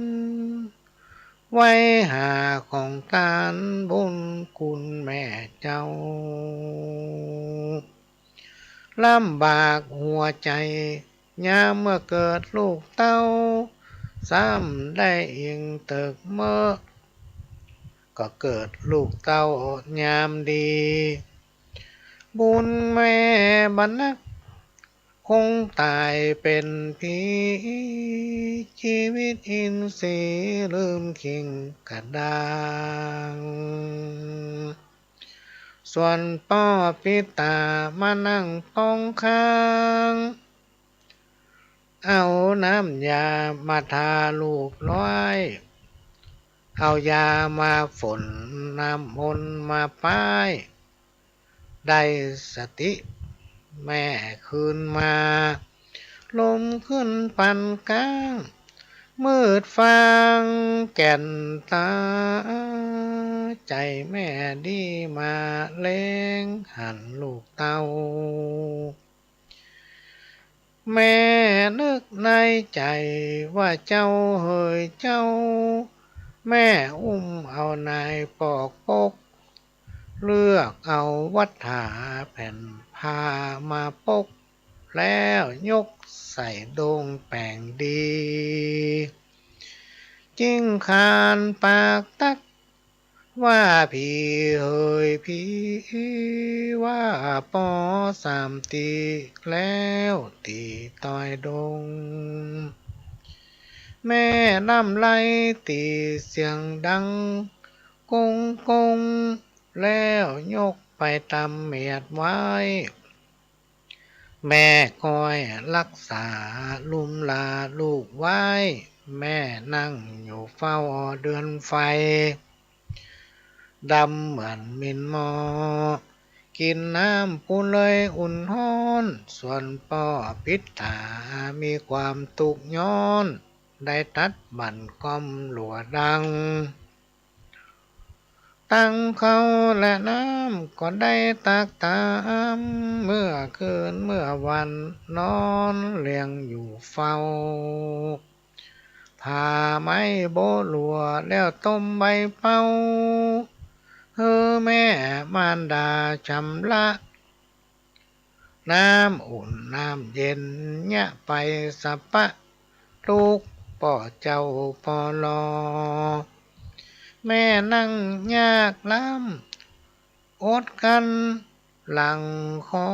ไว้หาของทานบุญคุณแม่เจ้าลำบากหัวใจยามเมื่อเกิดลูกเต้าซ้ำได้อิงเติกเมื่อก็เกิดลูกเต้ายามดีบุญแม่บรรนักคงตายเป็นผีชีวิตอินทรีย์ลืมคิงกระดางส่วนพ่อพิตามานั่งป้องข้างเอาน้ำยามาทาลูกร้อยเอายามาฝนน้ำมนต์มาป้ายได้สติแม่คืนมาลมขึ้นปันกลางมืดฟางแก่นตาใจแม่ดีมาเล้งหันลูกเต้าแม่นึกในใจว่าเจ้าเฮยเจ้าแม่อุ้มเอานายปอกปกเลือกเอาวัฏฐาแผ่นผ้ามาปกแล้วยกใส่โดงแป้งดีจิ้งคานปากตักว่าพี่เฮยพี่ว่าปอสามตีแล้วตีต้อยดงแม่น้ำไหลตีเสียงดังกงกงแล้วยกไปตำเมียดไว้แม่คอยรักษาลุมลาลูกไว้แม่นั่งอยู่เฝ้าเดือนไฟดำเหมือนมินมอกินน้ำปูเลยอุ่นฮ้อนส่วนป่อพิษถามีความตุกย้อนได้ตัดบั่นก้อมหลัวดังตั้งเขาและน้ำก็ได้ตักตามเมื่อคืนเมื่อวันนอนเลี้ยงอยู่เฝ้าผ่าไม้โบหลัวแล้วต้มใบเป่าเฮ้อแม่มารดาชำระน้ำอุ่นน้ำเย็นเนี่ยไปสัปปะลูกป่อเจ้าป่อรอแม่นั่งยากล้ำอดกันหลังคอ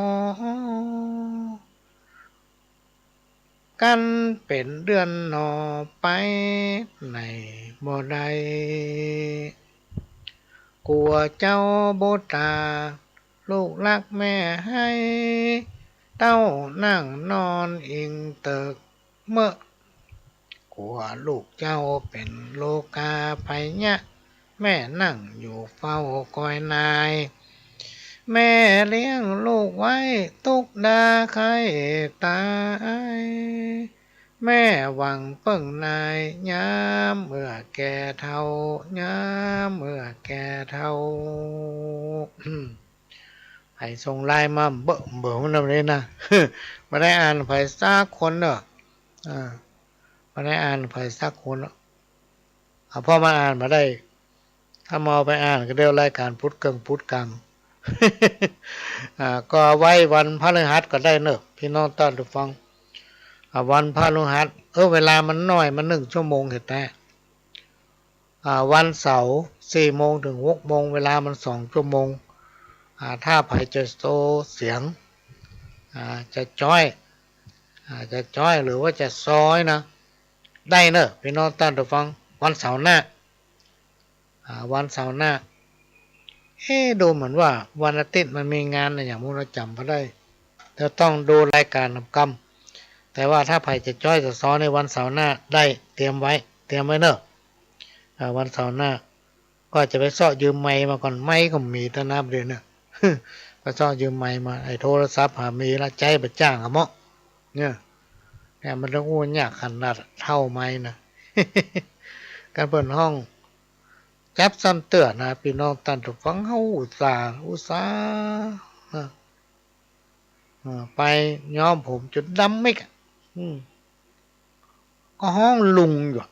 กันเป็นเดือนหนอไปในบ่ได้กลัวเจ้าโบตาลูกรักแม่ให้เต้านั่งนอนอิงเติกเมื่อกลัวลูกเจ้าเป็นโลกาภัยเนี่ยแม่นั่งอยู่เฝ้าคอยนายแม่เลี้ยงลูกไว้ตุกดาไข่ตายแม่หวังเปิ้งนายยามเมื่อแก่เท่ายามเมื่อแก่เท่าให้ส่งไลน์มาเบิ่มันแบบนี้นะไม่ได้อ่านไผซักคนเด้อไม่ได้อ่านไผซักคนพอมาอ่านมาได้ถ้ามาเอาไปอ่านก็เรียกรายการพุทธเกิงพุทธกัง ก็ไว้วันพฤหัสก็ได้เนอะพี่น้องต้อนรับฟังวันพฤหัสเวลามันน้อยมัน1 ชั่วโมงเห็นไหมวันเสาร์4 โมงถึง6 โมงเวลามัน2 ชั่วโมงถ้าไผจะโตเสียงจะจ้อยหรือว่าจะซอยนะได้เนอะพี่น้องต้อนรับฟังวันเสาร์หน้าวันเสาร์หน้าดูเหมือนว่าวันอาทิตย์มันมีงานอย่างมุนจำก็ได้จะต้องดูรายการนำกรรมแต่ว่าถ้าไผ่จะจ้อยจะซ้อนในวันเสาร์หน้าได้เตรียมไว้เนอะวันเสาร์หน้าก็จะไปซ้อยืมไม้มาก่อนไม้ก็มีแต่น้ำเดือนเนอะไปซ้อยืมไม้มาไอ้โทรศัพท์มีละใจไปจ้างอะเมาะเนี่ยมันต้องอ้วนยากขนาดเท่าไม้นะการเปิดห้องจับซ้ำเตือนนะพี่น้องตันถูกฟังเฮาอุตส่าห์ไปย้อมผมจนดำไม่กะ ก็ห้องลุงอยู่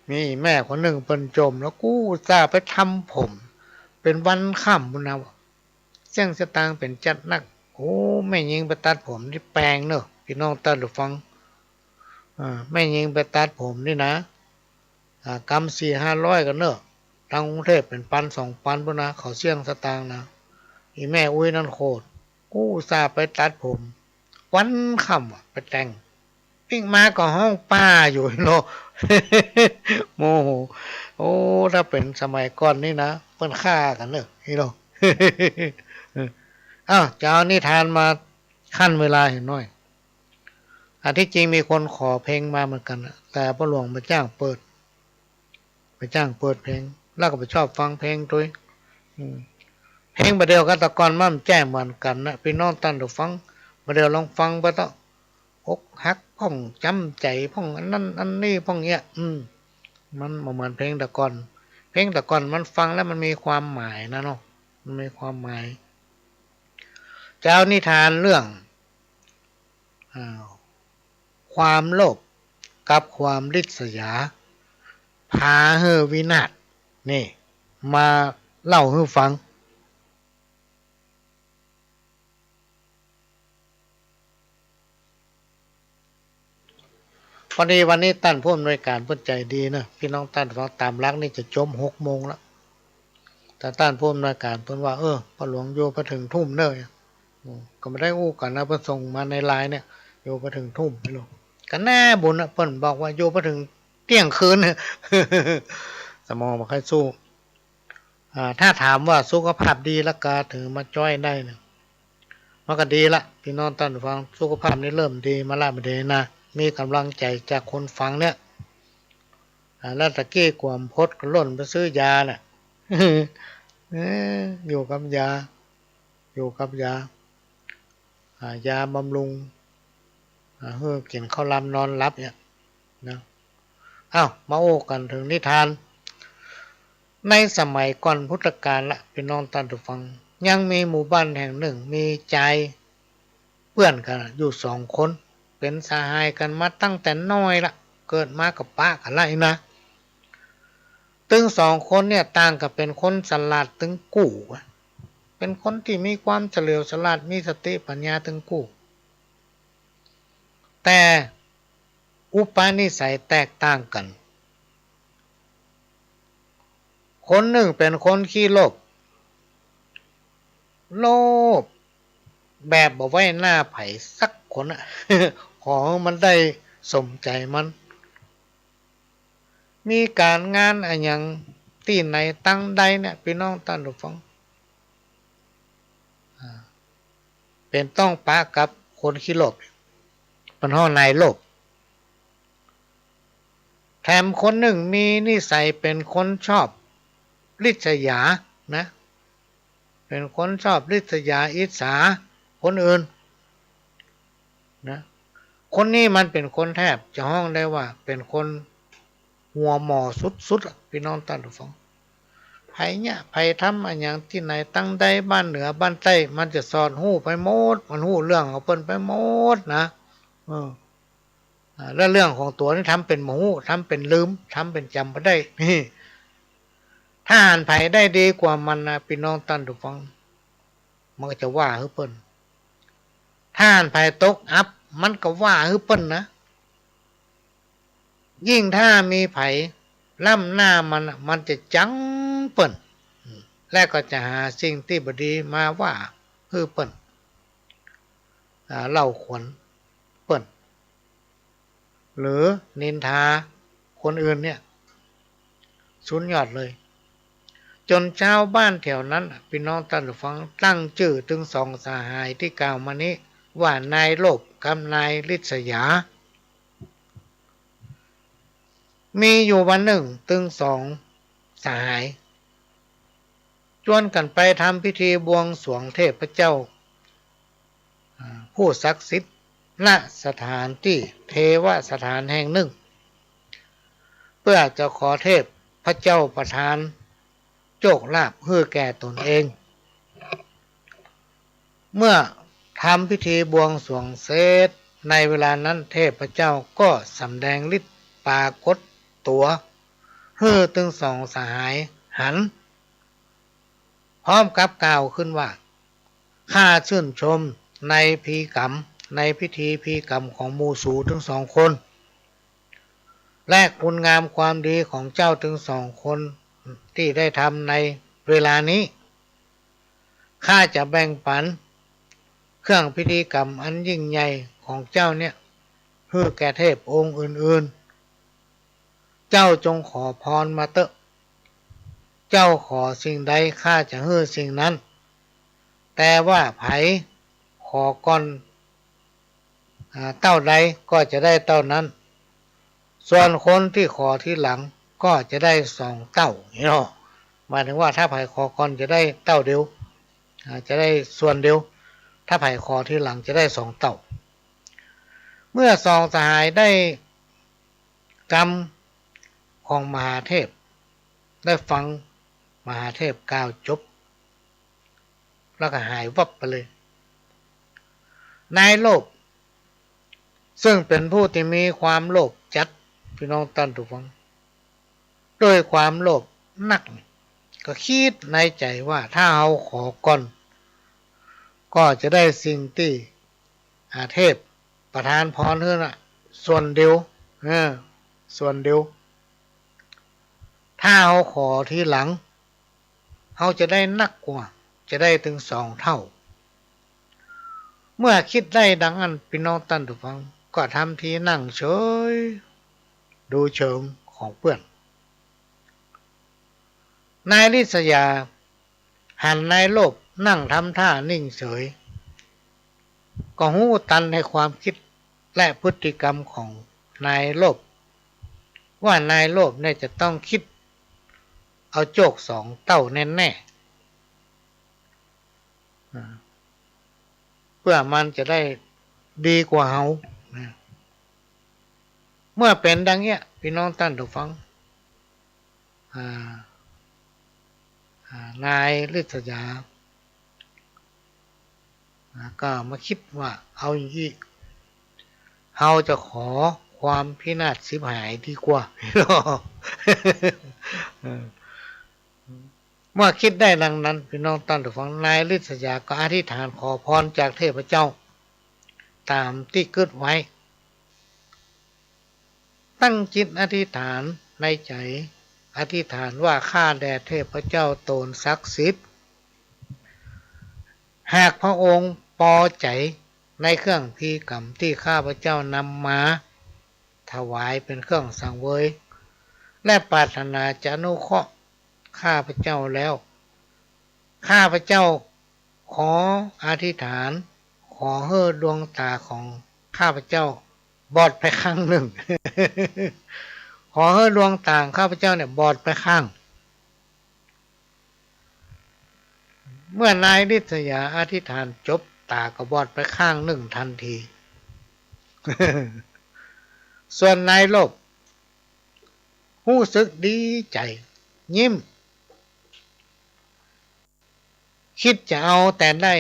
มีแม่คนหนึ่งเป็นจมแล้วกู้จะไปทำผม เป็นวันค่ำบุญนะเสี่ยงสตางค์เป็นจัดนักโอ้แม่ยิงไปตัดผมที่แปลงเนอะพี่น้องตัดหรือฟังแม่ยิงไปตัดผมนี่นะกำ400-500กันเนอะทางกรุงเทพเป็น1,000-2,000บุญนะเขาเสี่ยงสตางค์นะอีแม่อุ้ยนั่นโคตรกู้ซาไปตัดผม วันค่ำไปแต่งปิ้งมาก็ห้องป้าอยู่เนาะ โมโหโอ้ถ้าเป็นสมัยก่อนนี่นะเปิ้นฆ่ากันเนอะนี่เนาะ อ้าวจะเอานิทานมาขั้นเวลาเห็นหน่อยอันที่จริงมีคนขอเพลงมาเหมือนกันแต่พระหลวงไปจ้างเปิดเพลงแล้วก็ไปชอบฟังเพลงด้วยเพลงประเดียวกันตะกอนมั่มแจ้งเหมือนกันนะพี่น้องตั้นดูฟังประเดียวลองฟังไปต่อกหักพ่องจำใจพ่องอันนั้นอันนี้พ่องเนี้ยมันเหมือนเพลงตะกอนมันฟังแล้วมันมีความหมายนะเนาะมันมีความหมายเจ้านิทานเรื่องความโลภกับความริษยาพาเฮอวินาศนี่มาเล่าให้ฟังพอดีวันนี้ตั้นผู้อำนวยการเพิ่นใจดีนะพี่น้องตั้นฟังตามรักนี่จะจม6 โมงแล้วแต่ตั้นผู้อำนวยการเพิ่นว่าพระหลวงโยไปถึงทุ่มเด้อก็ไม่ได้อู้กันนะเพิ่นส่งมาในไลน์เนี่ยโยไปถึงทุ่มไม่รู้ก็แน่บุญนะเพิ่นบอกว่าโยไปถึงเที่ยงคืน สมองบ่ค่อยสู้ถ้าถามว่าสุขภาพดีแล้วก็ถึงมาจ้อยได้เนี่ยมันก็ดีละพี่น้องตั้นฟังสุขภาพนี่เริ่มดีมาละไม่ได้นะมีกำลังใจจากคนฟังเนี่ยแล้วตะกี้กวมพดก็ล่นไปซื้อยาน่ะ อยู่กับยายาบำรุงเพื่อกินข้าวลำนอนรับเนี่ยนะมาโอ้กันถึงนิทานในสมัยก่อนพุทธกาลละพี่น้องท่านผู้ฟังยังมีหมู่บ้านแห่งหนึ่งมีใจเพื่อนกันอยู่2 คนเป็นสหายกันมาตั้งแต่น้อยละเกิดมากับป้ากันไรนะตึง2 คนเนี่ยต่างกับเป็นคนฉลาดตึงกู้เป็นคนที่มีความเฉลียวฉลาดมีสติปัญญาตึงกู้แต่อุปนิสัยแตกต่างกันคนหนึ่งเป็นคนขี้โลภแบบบ่ไว้หน้าไผสักคนอ่ะ ขอมันได้สมใจมันมีการงานอะไรอย่างที่ไหนตั้งใดเนี่ยพี่น้องท่านผู้ฟังเป็นต้องปะกับคนขี้โลภเป็นห้อนายโลภแถมคนหนึ่งมีนิสัยเป็นคนชอบริษยานะเป็นคนชอบริษยาอิจฉาคนอื่นนะคนนี้มันเป็นคนแทบจะห้องได้ว่าเป็นคนหัวหมอสุดๆพี่น้องท่านผู้ฟังไผเนี่ยไผทำอะไรอย่างที่ไหนตั้งใดบ้านเหนือบ้านใต้มันจะสอนหู้ไปหมดมันหู้เรื่องของเปิ้นไปหมดนะแล้วเรื่องของตัวนี่ทำเป็นหมูทำเป็นลืมทำเป็นจำไม่ได้นี่ถ้าอ่านไผได้ดีกว่ามันนะพี่น้องท่านผู้ฟังมันก็จะว่าฮึเปิ้นถ้าอ่านไผตกอับมันก็ว่าฮึเปิ้นนะยิ่งถ้ามีไผล่ำหน้ามันจะจังเปิ้นและก็จะหาสิ่งที่บดีมาว่าฮึเปิ้นเล่าขวัญเปิ้นหรือนินทาคนอื่นเนี่ยสุดยอดเลยจนชาวบ้านแถวนั้นพี่น้องท่านผู้ฟังตั้งชื่อถึง2 สหายที่กล่าวมานี้ว่านายโลภกับนายริษยามีอยู่วันหนึ่งถึง2 สหายชวนกันไปทำพิธีบวงสรวงเทพเจ้าผู้ศักดิ์สิทธิ์ณสถานที่เทวสถานแห่งหนึ่งเพื่อจะขอเทพพระเจ้าประทานโชคลาภให้แก่ตนเองเมื่อทำพิธีบวงสรวงเสร็จ ในเวลานั้นเทพเจ้าก็สำแดงฤทธิ์ปรากฏตัวตึงสองสหายหันพร้อมกับกล่าวขึ้นว่าข้าชื่นชมในพิธีกรรมของมูสูทั้งสองคนและคุณงามความดีของเจ้าทั้งสองคนที่ได้ทำในเวลานี้ข้าจะแบ่งปันเครื่องพิธีกรรมอันยิ่งใหญ่ของเจ้าเนี่ยให้แก่เทพองค์อื่นๆเจ้าจงขอพรมาเถอะเจ้าขอสิ่งใดข้าจะให้สิ่งนั้นแต่ว่าไผขอก่อนเต้าใดก็จะได้เต้านั้นส่วนคนที่ขอที่หลังก็จะได้สองเต้าเนาะหมายถึงว่าถ้าไผขอก่อนจะได้เต้าเดียวจะได้ส่วนเดียวถ้าไผ่คอที่หลังจะได้สองเต่าเมื่อสองสหายได้กรรมของมหาเทพได้ฟังมหาเทพกล่าวจบแล้วก็หายวับไปเลยนายโลภซึ่งเป็นผู้ที่มีความโลภจัดพี่น้องท่านทุกฟังด้วยความโลภนักก็คิดในใจว่าถ้าเอาขอก่อนก็จะได้สิ่งที่เทพประทานพรให้น่ะส่วนเดียวส่วนเดียวถ้าเอาขอที่หลังเขาจะได้นักกว่าจะได้ถึงสองเท่าเมื่อคิดได้ดังนั้นพี่น้องท่านทุกฟังก็ทำทีนั่งเฉยดูเชิงของเพื่อนนายลิษยาหันนายโลภนั่งทำท่านิ่งเฉยก็หูตันในความคิดและพฤติกรรมของนายโลภว่านายโลภเนี่ยจะต้องคิดเอาโจกสองเต้าแน่เพื่อมันจะได้ดีกว่าเฮาเมื่อเป็นดังเนี้ยพี่น้องท่านทุกฟังนายฤทธยาก็มาคิดว่าเอาอย่างนี้เฮาจะขอความพินาศสิบหายดีกว่าเมื่อคิดได้ดังนั้นพี่น้องท่านทุกฟังนายฤทธยาก็อธิษฐานขอพรจากเทพเจ้าตามที่กึศไว้ตั้งจิตอธิษฐานในใจอธิษฐานว่าข้าแด่เทพเจ้าโตนศักดิ์สิทธิ์หากพระองค์พอใจในเครื่องพิธีกรรมที่ข้าพเจ้านำมาถวายเป็นเครื่องสังเวยและปรารถนาจะอนุเคราะห์ข้าพเจ้าแล้วข้าพเจ้าขออธิษฐานขอให้ดวงตาของข้าพเจ้าบอดไปข้างหนึ่ง ขอให้ดวงตาข้าพเจ้าเนี่ยบอดไปข้างเมื่อนายฤทธยาอธิษฐานจบตาก็บอดไปข้างหนึ่งทันที ส่วนนายโลภรู้สึกดีใจยิ้มคิดจะเอาแต่ได้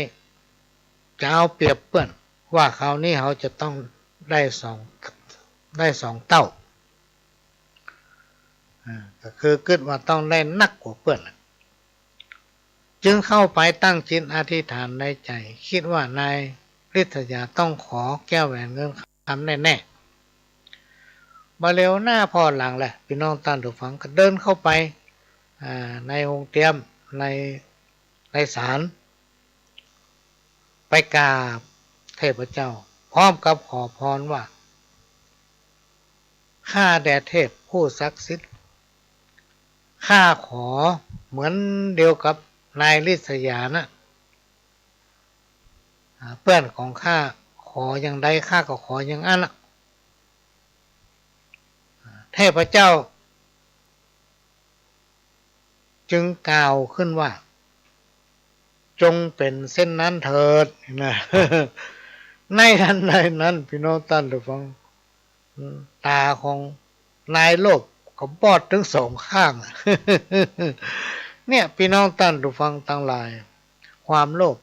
จะเอาเปรียบเพื่อนว่าคราวนี้เขาจะต้องได้สองเต้าก็คือคิดว่าต้องได้นักกว่าเพื่อนจึงเข้าไปตั้งจิตอธิษฐานในใจคิดว่านายฤทธยาต้องขอแก้วแหวนเงินคำแน่ๆมาเร็วหน้าพอหลังแหละพี่น้องท่านผู้ฟังก็เดินเข้าไปในองค์เตรียมในศาลไปกราบเทพเจ้าพร้อมกับขอพรว่าข้าแด่เทพผู้ศักดิ์สิทธิ์ข้าขอเหมือนเดียวกับนายฤทธยานะเพื่อนของข้าขออย่างใดข้าก็ขออย่างนั้นเทพเจ้าจึงกล่าวขึ้นว่าจงเป็นเส้นนั้นเถิดนะในทันใดนั้นพี่น้องท่านผู้ฟังตาของนายโลภก็บอดถึงสองข้าง เนี่ยพี่น้องท่านผู้ฟังทั้งหลายความโลภ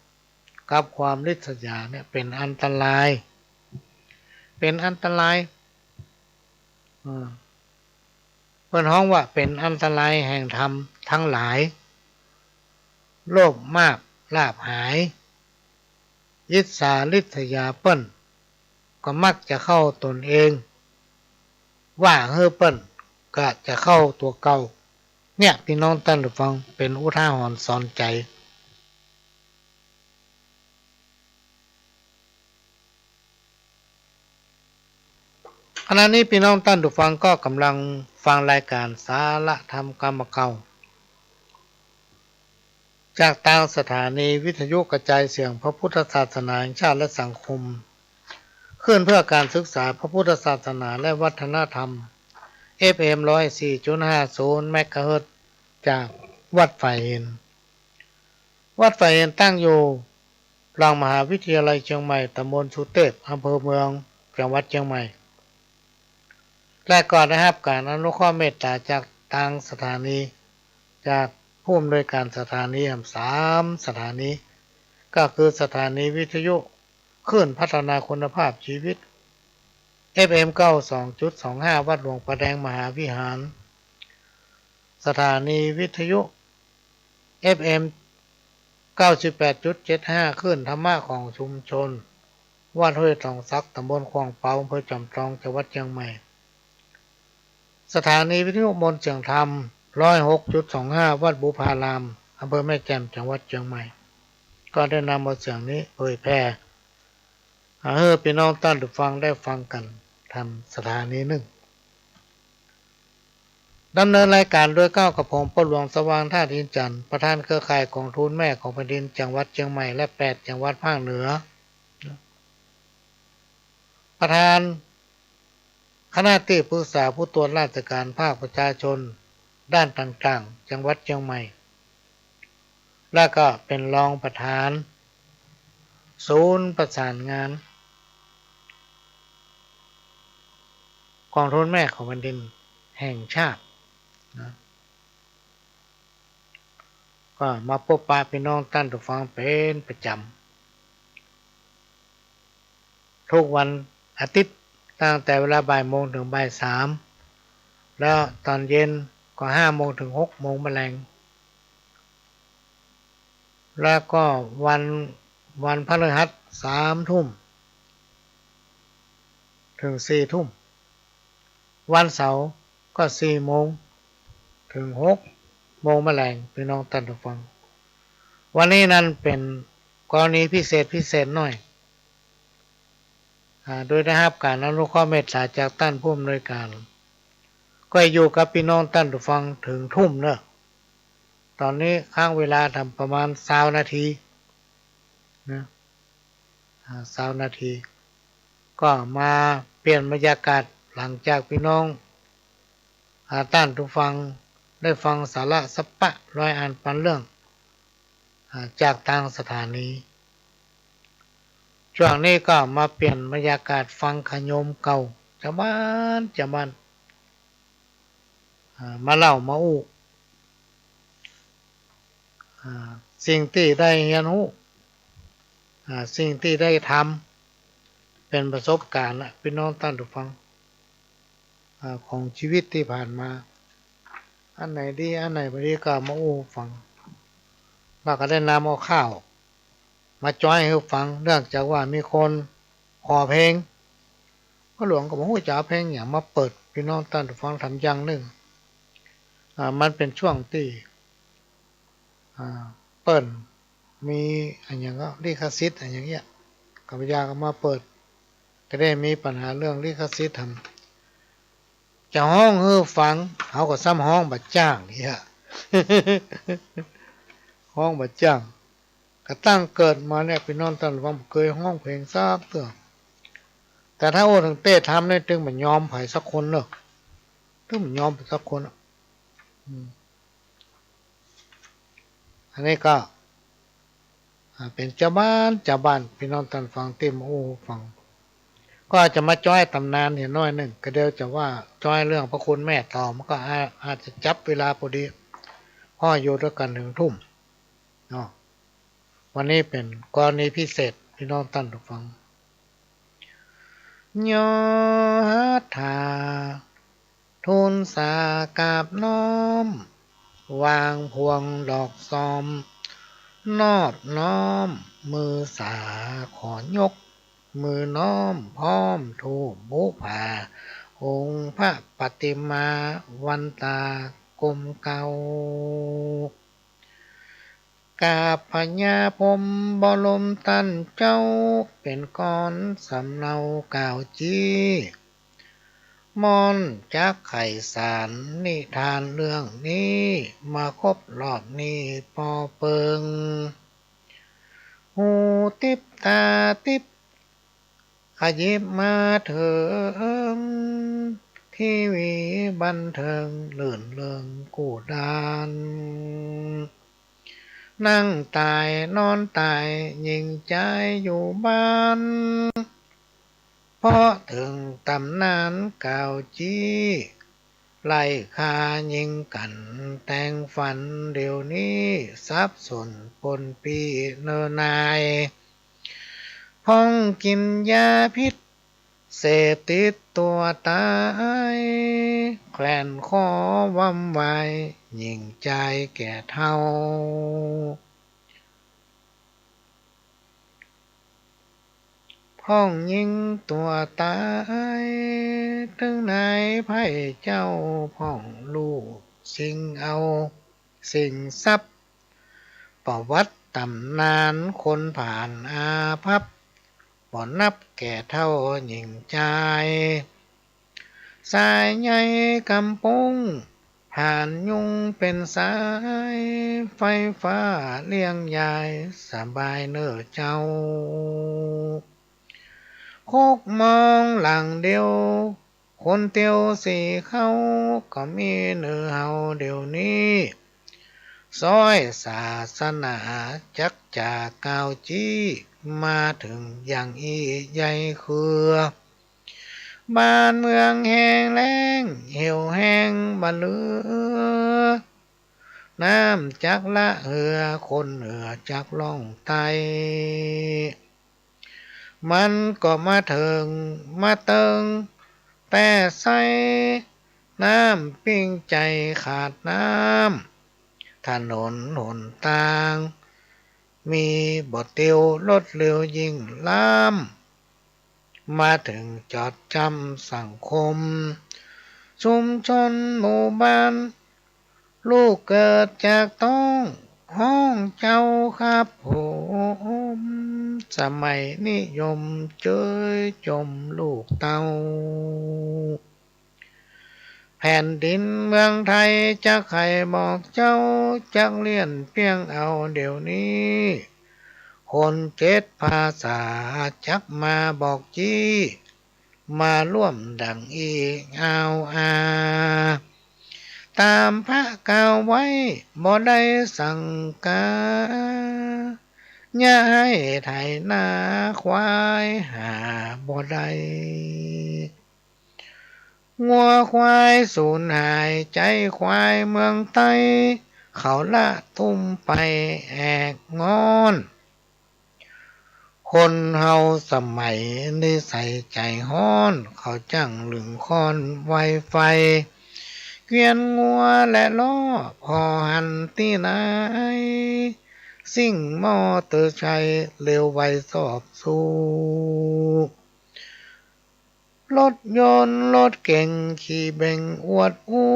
กับความริษยาเนี่ยเป็นอันตราย เป็นอันตรายเพิ่นฮ้องว่าเป็นอันตรายแห่งธรรมทั้งหลายโลภมากลาภหายยิสาลิษยาเปิ้นก็มักจะเข้าตนเองว่าเฮ้อเปิ้นก็จะเข้าตัวเก่าเนี่ยพี่น้องท่านผู้ฟังเป็นอุทาหรณ์สอนใจขณะนี้พี่น้องท่านผู้ฟังก็กำลังฟังรายการสาระธรรมกรรมเก่าจากทางสถานีวิทยุกระจายเสียงพระพุทธศาสนาแห่งชาติและสังคมขึ้นเพื่อการศึกษาพระพุทธศาสนาและวัฒนธรรม FM 104.50 เมกะเฮิรตซ์จากวัดฝ่ายเย็นวัดฝ่ายเย็นตั้งอยู่หลังมหาวิทยาลัยเชียงใหม่ตำบลสุเทพอำเภอเมืองจังหวัดเชียงใหม่และก่อนนะครับการอนุเคราะห์เมตตาจากทางสถานีจากผู้อำนวยการสถานี3 สถานีก็คือสถานีวิทยุคลื่นพัฒนาคุณภาพชีวิต FM 92.25 วัดหลวงประแดงมหาวิหารสถานีวิทยุ FM 98.75 คลื่นธรรมะของชุมชนวัดห้วยทองซักตำบลคลองเปาอำเภอจอมทองจังหวัดเชียงใหม่สถานีวิทยุมนต์เสียงธรรม 106.25 วัดบุพารามอำเภอแม่แจ่มจังหวัดเชียงใหม่ก็ได้นำเอาเสียงนี้เผยแพร่ให้พี่น้องท่านผู้ฟังได้ฟังกันทำสถานีหนึ่งดำเนินรายการโดยก้าวกระผมพ่อหลวงสว่างท่าดินจันทร์ประธานเครือข่ายกองทุนแม่ของแผ่นดินจังหวัดเชียงใหม่และ8จังหวัดภาคเหนือประธานคณะที่ปรึกษาผู้ตรวจราชการภาคประชาชนด้านต่างๆจังหวัดเชียงใหม่และก็เป็นรองประธานศูนย์ประสานงานกองทุนแม่ของแผ่นดินแห่งชาตินะก็มาพบปะพี่น้องท่านผู้ฟังเป็นประจำทุกวันอาทิตย์ตั้งแต่เวลาบ่ายโมงถึงบ่าย3แล้วตอนเย็นก็5โมงถึง6โมงแมลงแล้วก็วันพฤหัส3ทุ่มถึง4ทุ่มวันเสาร์ก็4โมงถึง6โมงแมลงพี่น้องท่านผู้ฟังวันนี้นั้นเป็นกรณีพิเศษหน่อยโดยได้รับการอนุเคราะห์เมตตาจากท่านผู้อำนวยการก็อยู่กับพี่น้องท่านผู้ฟังถึงทุ่มเนอะตอนนี้ค้างเวลาทำประมาณ20 นาทีนะ20 นาทีก็มาเปลี่ยนบรรยากาศหลังจากพี่น้องท่านผู้ฟังได้ฟังสาระสัปปะร้อยอ่านปันเรื่องจากทางสถานีช่วงนี้ก็มาเปลี่ยนบรรยากาศฟังขยมเก่าจะบ้านมาเล่ามาอู้สิ่งที่ได้เรียนรู้สิ่งที่ได้ทำเป็นประสบการณ์พี่น้องท่านผู้ฟังของชีวิตที่ผ่านมาอันไหนดีอันไหนไม่ดีก็มาอู้ฟังเราก็ได้นำเอาข้าวมาจ้อยให้ฟังเนื่องจากว่ามีคนขอเพลงก็หลวงก็บอกว่าจะเอาเพลงอย่างมาเปิดพี่น้องท่านผู้ฟังทำอย่างหนึ่งมันเป็นช่วงที่เปิดมีอันอย่างก็ลิขสิทธิ์อันอย่างเงี้ยกับยาก็มาเปิดก็ได้มีปัญหาเรื่องลิขสิทธิ์ทำจะห้องเฮือฟังเขาก็ซ้ำห้องบัดจ้างเนี่ย ห้องบัดจ้างก็ตั้งเกิดมาเนี่ยพี่น้องท่านฟังเคยห้องเพลงซากเถอะแต่ถ้าโอ้ถึงเต้ทำเนี่ยถึงมันยอมไผ่สักคนเนอะถึงมันยอมไปสักคนอันนี้ก็เป็นเจ้าบ้านพี่น้องท่านฟังเต็มโอ้ฟังก็จะมาจ้อยตำนานเห็นน้อยหนึ่งก็เดี๋ยวจะว่าจ้อยเรื่องพระคุณแม่ต่อมันก็อาจจะจับเวลาพอดีพ่ออยู่ด้วยกันถึงทุ่มเนาะวันนี้เป็นกรณีพิเศษพี่น้องท่านฟัง ย่อหัตถาทูลสากราบน้อมวางพวงดอกซอมนอบน้อมมือสาขอยกมือน้อมพร้อมทูปบูผาองค์พระปฏิมาวันตากลมเกากาบพญาพรหมบรมตันเจ้าเป็นก้อนสำเนากล่าวจี้มอนจากไข่สารนิทานเรื่องนี้มาครบรอบนี้ปอเปิงหูติบตาติบขยิบมาเถิงทีวีบันเทิงเลื่อนเริงกูดานนั่งตายนอนตายยิงใจอยู่บ้านเพราะถึงตำนานเก่าจี้ไล่คายิงกันแต่งฝันเดี๋ยวนี้สับสนปนปีเนอนายพ้องกินยาพิษเสพติดตัวตายแคลนคอวำไวยิงใจแก่เท่าพ้องยิงตัวตายถึงไหนไพ่เจ้าพ้องลูกสิงเอาสิ่งทรัพย์ประวัติตำนานคนผ่านอาภัพบ่นับแก่เท่าหญิงใจสายใยกำปุงผ่านยุงเป็นสายไฟฟ้าเลี้ยงยายสบายเน้อเจ้าโคกมองหลังเดียวคนเตียวสี่เขาก็มีเนื้อเฮาเดี๋ยวนี้ซอยศาสนาจักจากาวจี้มาถึงอย่างอีใหญ่คือบ้านเมืองแห้งแล้งเหี่ยวแห้งบ่เหลือน้ำจักละเหือคนเหนือจักล่องไตมันก็มาถึงมาเติงแต่ใส่น้ำปิ้งใจขาดน้ำถนนหนทางมีบ่เตียวรถเร็วยิ่งล้ำมาถึงจอดจำสังคมชุมชนหมู่บ้านลูกเกิดจากต้องห้องเจ้าครับผมสมัยนิยมเจยจมลูกเต้าแผ่นดินเมืองไทยจะใครบอกเจ้าจักเลี่ยนเพียงเอาเดี๋ยวนี้คนเจ็ดภาษาจักมาบอกจี้มาร่วมดังอีกเอาตามพระกล่าวไว้บ่ได้สั่งกาอย่าให้ไถนาควายหาบ่ได้งัวควายสูญหายใจควายเมืองไต้เขาละทุ่มไปแอกงอนคนเฮาสมัยนิสัยใจฮ้อนเขาจังลึงค้อนไวไฟเกวียนงัวและล้อพอหันที่ไหนสิ่งมอเตอร์ไซค์เร็วไวสอบสู้รถยนต์รถเก่งขี่เบ่งอวดอู้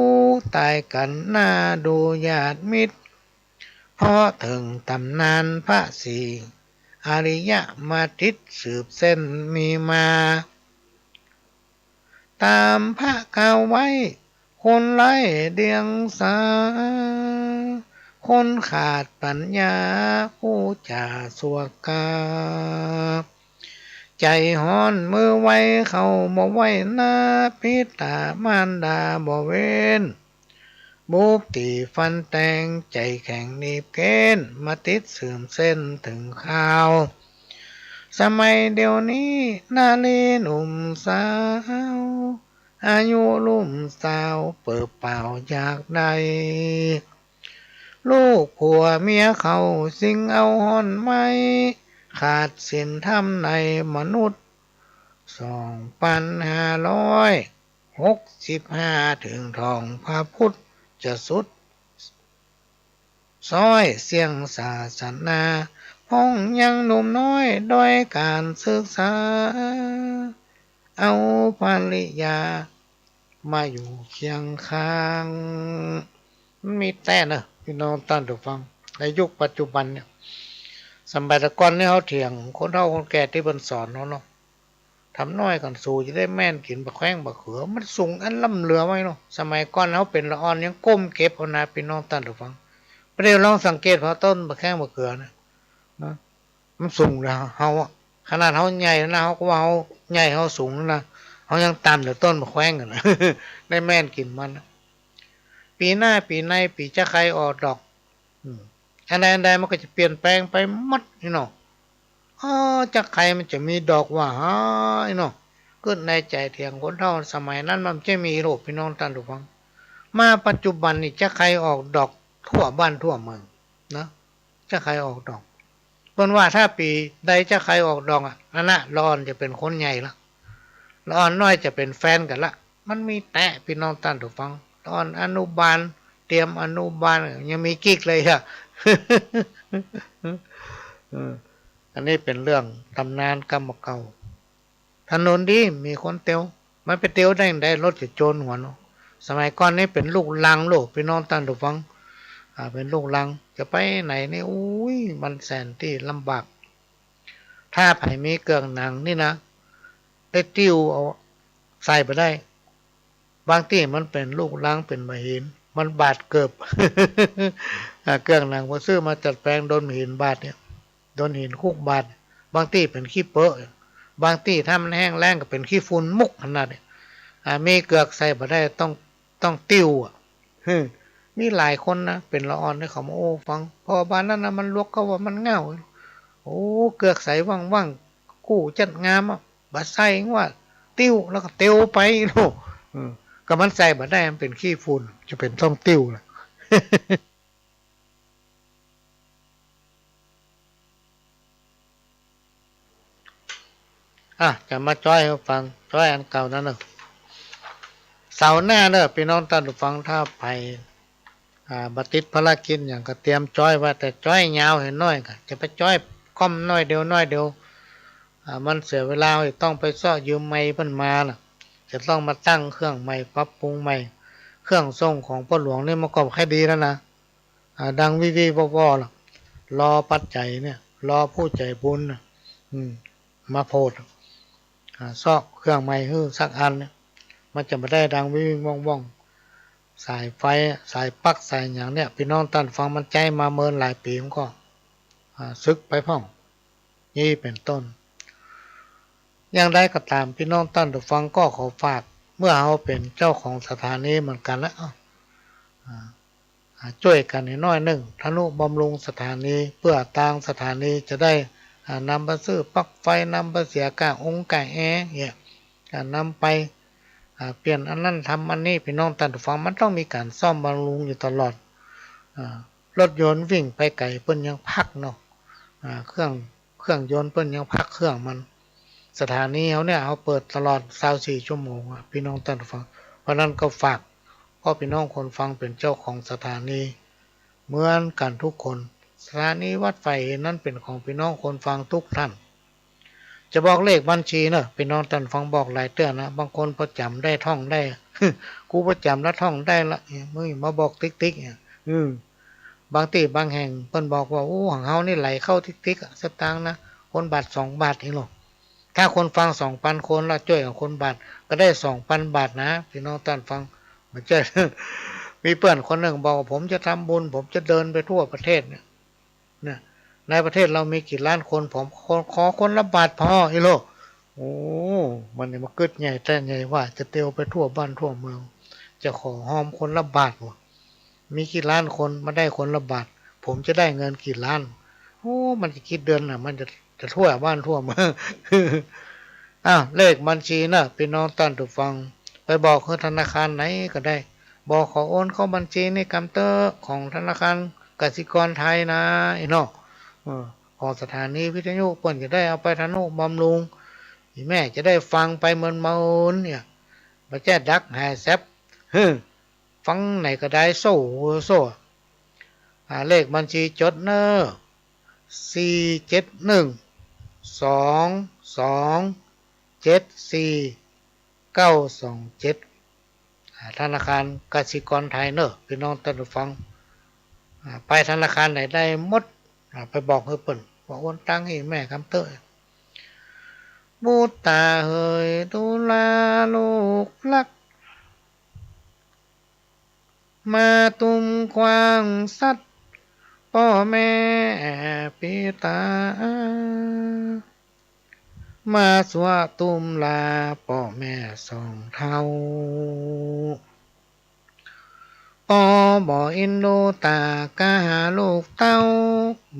ตายกันหน้าดูญาติมิตรเพราะถึงตำนานพระศรีอริยมาทิตสืบเส้นมีมาตามพระกล่าวไว้คนไร้เดียงสาคนขาดปัญญาผู้จ่าสัวกาใจฮ้อนมือไว้เขาบ่ไว้หน้าพิตามารดาบ่เว้นบุบตีฟันแตงใจแข็งนีบเกณฑ์มาติดเสื่อมเส้นถึงข่าวสมัยเดี๋ยวนี้นาลีหนุ่มสาวอายุลุ่มสาวเปิดเป่าอยากได้ลูกผัวเมียเขาสิงเอาห่อนไม้ขาดศีลธรรมในมนุษย์ 2565ถึงทองพระพุทธจะสุดซ้อยเสียงศาสนาพ้องยังหนุ่มน้อยด้อยการศึกษาเอาภริยามาอยู่เคียงข้างมันมีแต่นะพี่น้องท่านผู้ฟังในยุคปัจจุบันเนี่ยสมัยแต่ก่อนเนี่ยเขาเถียงคนเฒ่าคนแก่ที่บนสอนเนาะทำน้อยกันสู่จะได้แม่นกินบะแข้งบะเขือมันสูงอันล่ำเหลือไว้เนาะสมัยก่อนเขาเป็นละอ่อนยังก้มเก็บเอานาพี่น้องท่านผู้ฟังประเดี๋ยวลองสังเกตพอต้นบะแข้งบะเขือนะมันสูงแล้วเขาขนาดเขาใหญ่นะเขาก็ว่าเขาใหญ่เขาสูงนะเขายังต่ำแต่ต้นบะแข้งกันนะได้แม่นกินมันปีหน้าปีในปีจะใครออกดอกอันใดมันก็จะเปลี่ยนแปลงไปหมดนี่เนาะจากใครมันจะมีดอกว่าเนาะก็ในใจเถียงคนเท่าสมัยนั้นมันจะมีโรคพี่น้องท่านผู้ฟังมาปัจจุบันนี่จะใครออกดอกทั่วบ้านทั่วเมืองนะจะใครออกดอกเพราะว่าถ้าปีใดจะใครออกดอกนั่นน่ะร้อนจะเป็นคนใหญ่ละร้อนน้อยจะเป็นแฟนกันละมันมีแต่พี่น้องท่านผู้ฟังตอนอนุบาลเตรียมอนุบาลยังมีกิ๊กเลยอะอันนี้เป็นเรื่องตำนานกรรมเก่าถนนดีมีคนเตียวมันไปเตียวได้รถจะโจรหัวเนาะสมัยก่อนนี่เป็นลูกลังโลกพี่น้องท่านผู้ฟังเป็นลูกลังจะไปไหนนี่อุ้ยมันแสนที่ลำบากถ้าไผมีเกลืองหนังนี่นะได้ติ้วเอาใส่ไปได้บางที่มันเป็นลูกลังเป็นมหินมันบาดเกือบเกลืองหนังพอซื้อมาจัดแปลงโดนหินบาดเนี่ยโดนหินคุกบาดบางที่เป็นขี้เปอะบางที่ถ้ามันแห้งแล้งก็เป็นขี้ฝุ่นมุกขนาดเนี่ยมีเกลือกใส่บ่ได้ต้องติ้วมีหลายคนนะเป็นละอ่อนให้เขามาโอ้ฟังพอบ้านนั้นนะมันลวกก็ว่ามันเงาโอ้เกลือกใส่ว่างๆกู้จัดงามอ่ะบาใส่ว่าติ้วแล้วก็เตียวไปโน่ก็มันใส่บ่ได้มันเป็นขี้ฝุ่นจะเป็นต้องติ้วล่ะจะมาจ้อยให้ฟังจ้อยอันเก่านั่นเนอะเสาร์หน้าเนอะพี่น้องท่านผู้ฟังถ้าไปบัติดภารกิจอย่างก็เตรียมจ้อยว่าแต่จ้อยยาวเห็นน้อยก็จะไปจ้อยค่อมน้อยเดียวมันเสียเวลาต้องไปซ้อยืมไม้เพิ่นมาล่ะจะต้องมาตั้งเครื่องใหม่ปรับปรุงใหม่เครื่องทรงของพ่อหลวงนี่มันก็แค่ดีแล้วนะดังวิวล่ะรอปัจจัยเนี่ยรอผู้ใจบุญมาโพดซอกเครื่องใหม่ฮื้อสักอันเนี่ยมันจะไม่ได้ดังวิวว่องสายไฟสายปลั๊กสายอย่างเนี่ยพี่น้องท่านฟังมันใจมาเมินหลายปีมันก็ซึกไปพ่องนี่เป็นต้นอย่างไรก็ตามพี่น้องท่านฟังก็ขอฝากเมื่อเราเป็นเจ้าของสถานีเหมือนกันแล้วช่วยกันน้อยหนึ่งทนุบำรุงสถานีเพื่อต่างสถานีจะได้นำไปซื้อปลั๊กไฟนำไปเสียกะองค์กะแอร์เนี่ยนำไปเปลี่ยนอันนั้นทำอันนี้พี่น้องท่านฟังมันต้องมีการซ่อมบำรุงอยู่ตลอดรถยนต์วิ่งไปไกลเปิ้นยังพักเนาะเครื่องยนต์เปิ้นยังพักเครื่องมันสถานีเขาเนี่ยเขาเปิดตลอด24ชั่วโมงพี่น้องท่านฟังเพราะนั้นก็ฝากพ่อพี่น้องคนฟังเป็นเจ้าของสถานีเหมือนกันทุกคนสถานีวัดไฟนั้นเป็นของพี่น้องคนฟังทุกท่านจะบอกเลขบัญชีเนอะพี่น้องท่านฟังบอกหลายเตือนนะบางคนประจำได้ท่องได้กูประจำแล้วท่องได้ละมึงมาบอกติ๊กเนี่ยบางที่บางแห่งเพิ่นบอกว่าโอ้ของเฮานี่ไหลเข้าติ๊กสตางค์นะคนบาท2 บาทเองหรอกถ้าคนฟัง2,000 คนละช่วยกับคนบาทก็ได้2,000 บาทนะพี่น้องท่านฟังมันจะมีเพื่อนคนหนึ่งบอกว่าผมจะทำบุญผมจะเดินไปทั่วประเทศเนี่ยในประเทศเรามีกี่ล้านคนผมขอคนละบาทพอไอ้โลโอ้มันนี่มาเกิดใหญ่แต่ใหญ่ว่าจะเตียวไปทั่วบ้านทั่วเมืองจะขอหอมคนละบาทวะมีกี่ล้านคนมาได้คนละบาทผมจะได้เงินกี่ล้านโอ้มันจะคิดเดือนน่ะมันจะทั่วบ้านทั่วเมืองเลขบัญชีนะพี่น้องท่านทุกฟังไปบอกคือธนาคารไหนก็ได้บอกขอโอนเข้าบัญชีในคอมเตอร์ของธนาคารกสิกรไทยนะไอ้เนาะของสถานีวิทยุเปิ่นจะได้เอาไปทนุบำรุง อีแม่จะได้ฟังไปเมินๆเนี่ยมาแจ้ดักหายแซบฟังไหนก็ได้โซ่เลขบัญชีจดเนอ4712274 927ธนาคารกสิกรไทยเนอะพี่น้องท่านผู้ฟังไปธนาคารไหนได้หมดไปบอกให้เปิ่นบอกโอนตังให้แม่คำเตอบูตาเฮยดูลาลูกลักมาตุมควางสัตว์พ่อแม่ปิตามาสวะตุมลาพ่อแม่สองเท่าพ่อบ่อินโดตากาหาลูกเต้า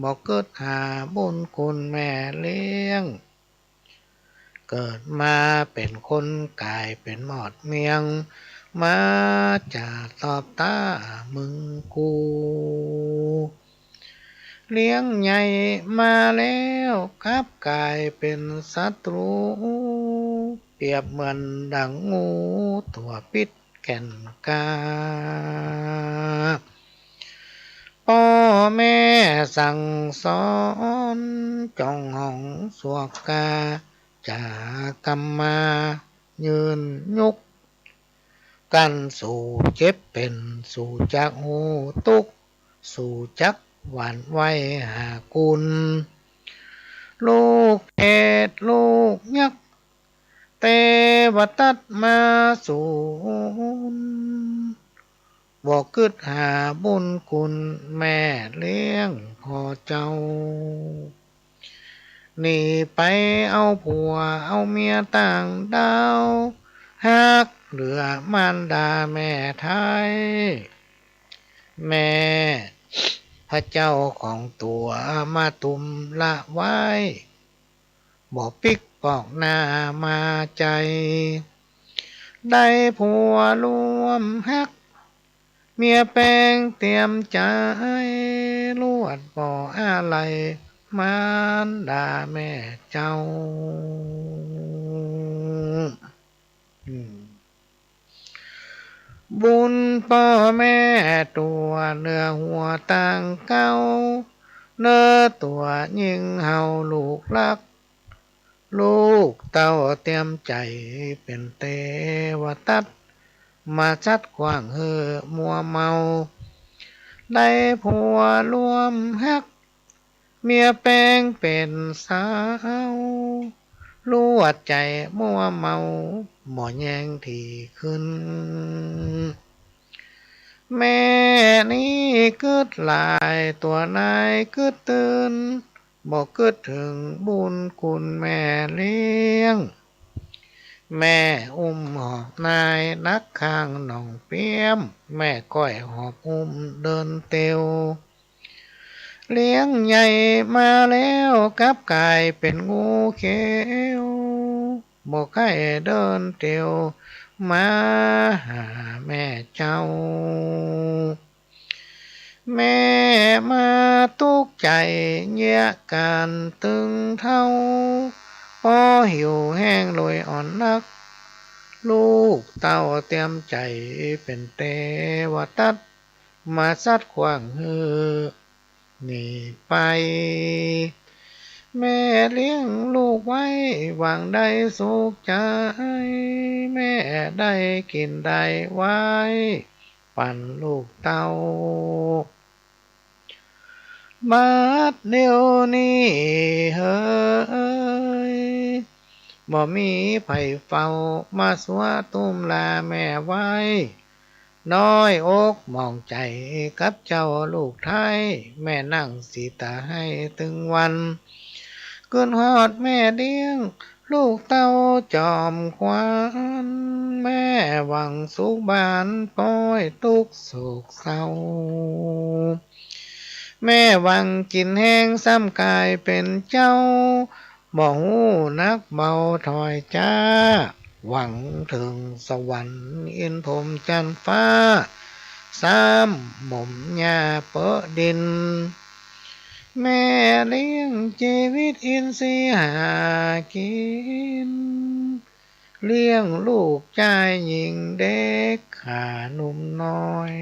บ่เกิดหาบุญคุณแม่เลี้ยงเกิดมาเป็นคนกลายเป็นหมอดเมียงมาจะตอบตามึงกูเลี้ยงใหญ่มาแล้วครับกลายเป็นศัตรูเปรียบเหมือนดังงูตัวปิดแก่นกาพ่อแม่สั่งสอนจ้องห้องสวกกาจากรรมายืนยุกกันสู่เจ็บเป็นสู่จักหูตุกสู่จักหวานไว้หากุลลูกเอ็ดลูกยักเตวตัดมาสู่บอกกึดหาบุญคุณแม่เลี้ยงพ่อเจ้าหนีไปเอาผัวเอาเมียต่างดาวหักเหลือมารดาแม่ไทยแม่พระเจ้าของตัวมาตุมละไว้บ่ปิกปอกหน้ามาใจได้ผัวรวมฮักเมียแป้งเตรียมใจลวดบ่ออะไรมารดาแม่เจ้าบุญพ่อแม่ตัวเนื้อหัวต่างเก้าเนื้อตัวยิ่งเฮาลูกรักลูกเต้าเตรียมใจเป็นเทวตัดมาชัดขวางเหือมัวเมาได้ผัวรวมฮักเมียแป้งเป็นสาวลวดใจมัวเมาหมอแยงที่ขึ้นแม่นี้กึดลายตัวนายกึดตื่นบอกกึดถึงบุญคุณแม่เลี้ยงแม่อุ้มหอบนายนักข้างหนองเปี้ยมแม่ก้อยหอบอุ้มเดินเตียวเลี้ยงใหญ่มาแล้วกับกลายเป็นงูเขียวบอกให้เดินเตียวมาหาแม่เจ้าแม่มาตุกใจเยี่ยกันตึงเท่าพอหิวแห้งลอยอ่อนนักลูกเต้าเตรียมใจเป็นเทวตัดมาซัดขวางฮือหนีไปแม่เลี้ยงลูกไว้หวังได้สุขใจแม่ได้กินได้ไว้ปั่นลูกเต้าบัดเดี๋ยวนี้เฮ้ยบ่มีไผเฝ้ามาสวะตุ้มลาแม่ไว้น้อยอกมองใจกับเจ้าลูกไทยแม่นั่งสีตาให้ถึงวันเกินฮอดแม่เลี้ยงลูกเต้าจอมควันแม่หวังสุขบานป้อยทุกโศกเศร้าแม่หวังกินแห้งซ้ำกายเป็นเจ้าบ่หูนักเบาถอยจ้าหวังถึงสวรรค์อินพรหมจันทร์ฟ้าสามหม่อมหญ้าเปอะดิน แม่เลี้ยงชีวิตอินทรีย์หากินเลี้ยงลูกชายหญิงเด็กขาหนุ่มน้อย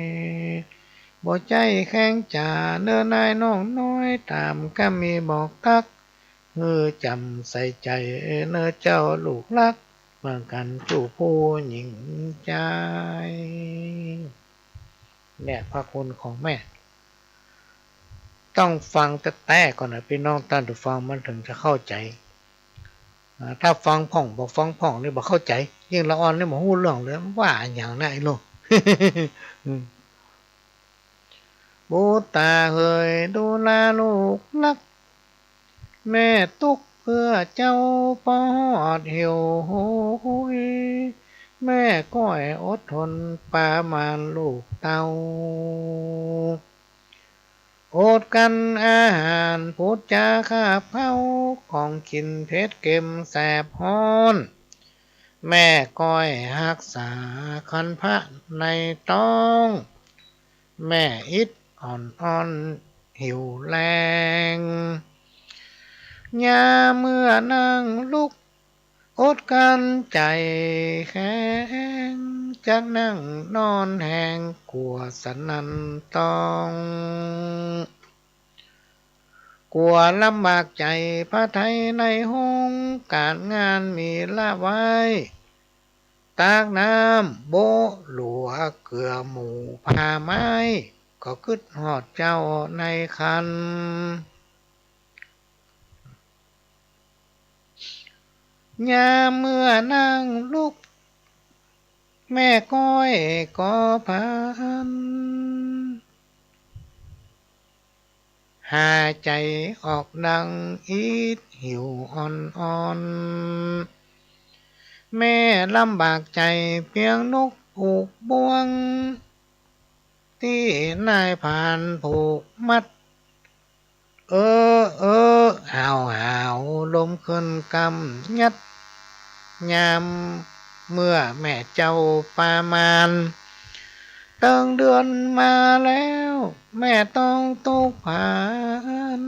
บ่ใจแข็งจ่าเนื้อนายน้องน้อยตามก็มีบอกทักจำใส่ใจเนื้อเจ้าลูกรักเมื่อกันจู่ผู้หญิงใจเนี่ยพระคุณของแม่ต้องฟังแต่ก่อนนะพี่น้องท่านผู้ฟังมันถึงจะเข้าใจถ้าฟังพ่องบอกฟังพ่องนี่บอกเข้าใจยิ่งละอ่อนนี่บอกหู้เรื่องเลยว่าอย่างนั้นไอ้ลูกบูตาเฮยดูแลลูกรักแม่ตุกเพื่อเจ้าปอดเหี่ยวโหยแม่ก้อยอดทนปามานลูกเต้าอดกันอาหารพูดจาข้าเผาของกินเผ็ดเค็มแสบฮ้อนแม่ก้อยรักษาคันพระในต้องแม่อิดอ่อนหิวแรงยาเมื่อนั่งลุกอดกันใจแข็งจากนั่งนอนแหงกลัวสนันต้องกลัวลำบากใจพระไทยในห้องการงานมีละไว้ตากน้ำโบหลัวเกลือหมูผ้าไม้ก็คึดหอดเจ้าในคันยามเมื่อนั่งลุกแม่ก้อยก็พันหายใจออกดังอีดหิวอ่อนแม่ลำบากใจเพียงนกผูกบ่วงที่นายผ่านผูกมัดหาวลมขึ้นกำยัดยามเมื่อแม่เจ้าปามานตั้งเดือนมาแล้วแม่ต้องตกผ่าน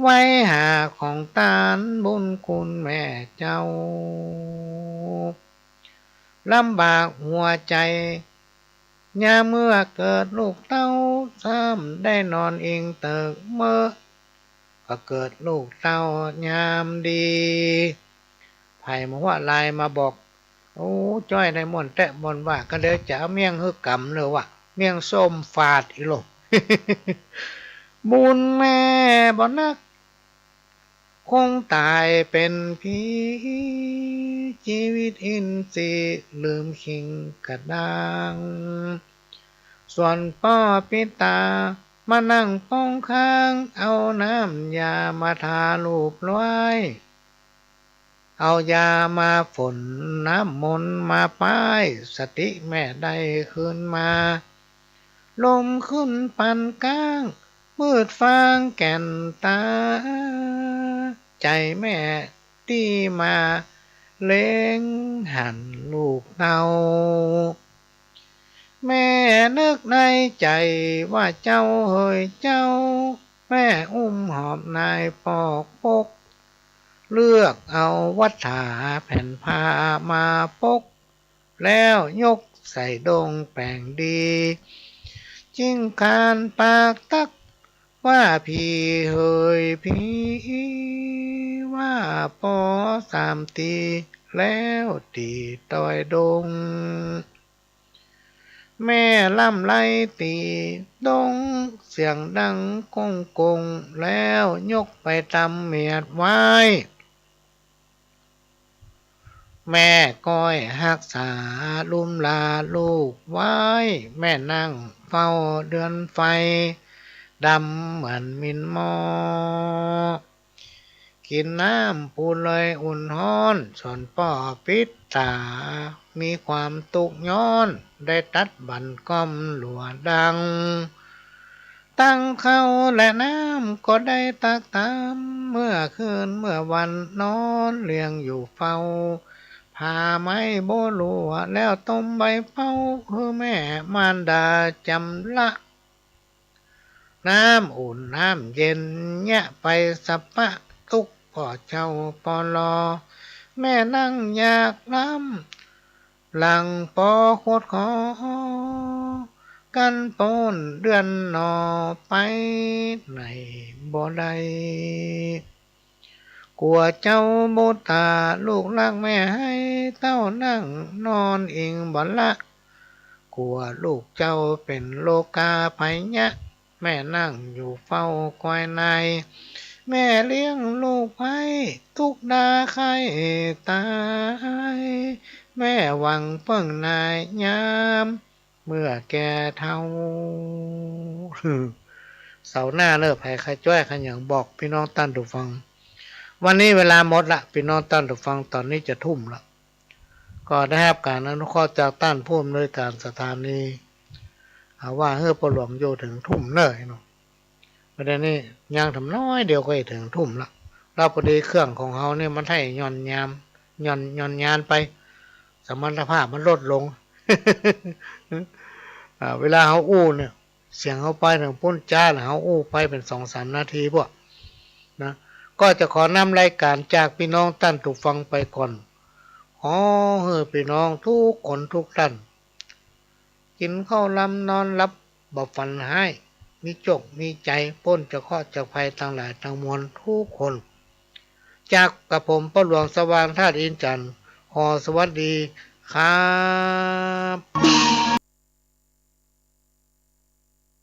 ไว้หาของตานบุญคุณแม่เจ้าลำบากหัวใจยามเมื่อเกิดลูกเต้าซ้ำได้นอนอิงเติกเมื่อก็เกิดลูกเต้ายามดีไผ่มาว่าลายมาบอกโอ้จ้อยในม่วนแตะม่วนว่าก็เดี๋ยวจะเมี่ยงฮึกกำเลยว่ะเมี่ยงส้มฝาดอีโลบุญแม่บ่นักคงตายเป็นผีชีวิตอินทรีย์ลืมคิงกระด้างส่วนพ่อปิตามานั่งป้องข้างเอาน้ำยามาทาลูบร้อยเอายามาฝนน้ำมนต์มาป้ายสติแม่ได้คืนมาลมขึ้นปันก้างมืดฟางแก่นตาใจแม่ที่มาเล้งหันลูกเต้าแม่นึกในใจว่าเจ้าเฮยเจ้าแม่อุ้มหอบนายปอกปกเลือกเอาวัฏฐาแผ่นผ้ามาปกแล้วยกใส่ดงแป่งดีจิ้งคานปากตักว่าพี่เฮยพี่ว่าปอสามตีแล้วตีต่อยดงแม่ล่ำไล่ตีดงเสียงดังกงแล้วยกไปตำเมียดไว้แม่ก้อยหักษาลุ่มลาลูกไว้แม่นั่งเฝ้าเดือนไฟดำเหมือนมินมอกินน้ำปูเลยอุ่นฮ้อนส่วนป่อปิดตามีความตุกย้อนได้ตัดบันก้อมหลัวดังตั้งเข้าและน้ำก็ได้ตักตามเมื่อคืนเมื่อวันนอนเลี้ยงอยู่เฝ้าผ้าไม้โบลัวแล้วต้มใบเผาคือแม่มารดาจำละ น้ำอุ่นน้ำเย็นแยะไปสัพพะทุกพ่อเจ้าปอลอแม่นั่งอยากน้ำหลังปอโคตรขอกันปนเดือนนอไปในบ่ได้กลัวเจ้าโบตาลูกรักแม่ให้เต้านั่งนอนอิงบ่ละกลัวลูกเจ้าเป็นโลกาภัยยะแม่นั่งอยู่เฝ้าคอยนายแม่เลี้ยงลูกไว้ทุกดาไข่ตายแม่หวังเพิ่งนายยามเมื่อแก่เท่าเสาหน้าเลิกภัยใครจ้อยขันอย่างบอกพี่น้องตั้นดูฟังวันนี้เวลาหมดละพี่น้องตั้นดูฟังตอนนี้จะทุ่มละก็ได้รับการอนุเคราะห์จากต้านผู้อำนวยการสถานีว่าเฮ้อปหลวงโยถึงทุ่มเนยเนาะประเด็นนี้ยังทำน้อยเดียวก็ถึงทุ่มละเราพอดีเครื่องของเขาเนี่ยมันให้ย่อนยามย่อนยานไปสมรรถภาพมันลดลง เวลาเขาอู้เนี่ยเสียงเขาไปถึงปุ้นจ้าหรือเขาอู้ไปเป็น2-3 นาทีพวกนะก็จะขอนำรายการจากพี่น้องท่านถูกฟังไปก่อนเฮ้อพี่น้องทุกคนทุกท่านกินข้าวลำนอนรับบ่ฝันให้มีจกมีใจพ้นจะข้อจากภัยทั้งหลายทั้งมวลทุกคนจากกระผมพ่อหลวงสว่างธาตุอินทร์จันทร์ขอสวัสดีครับ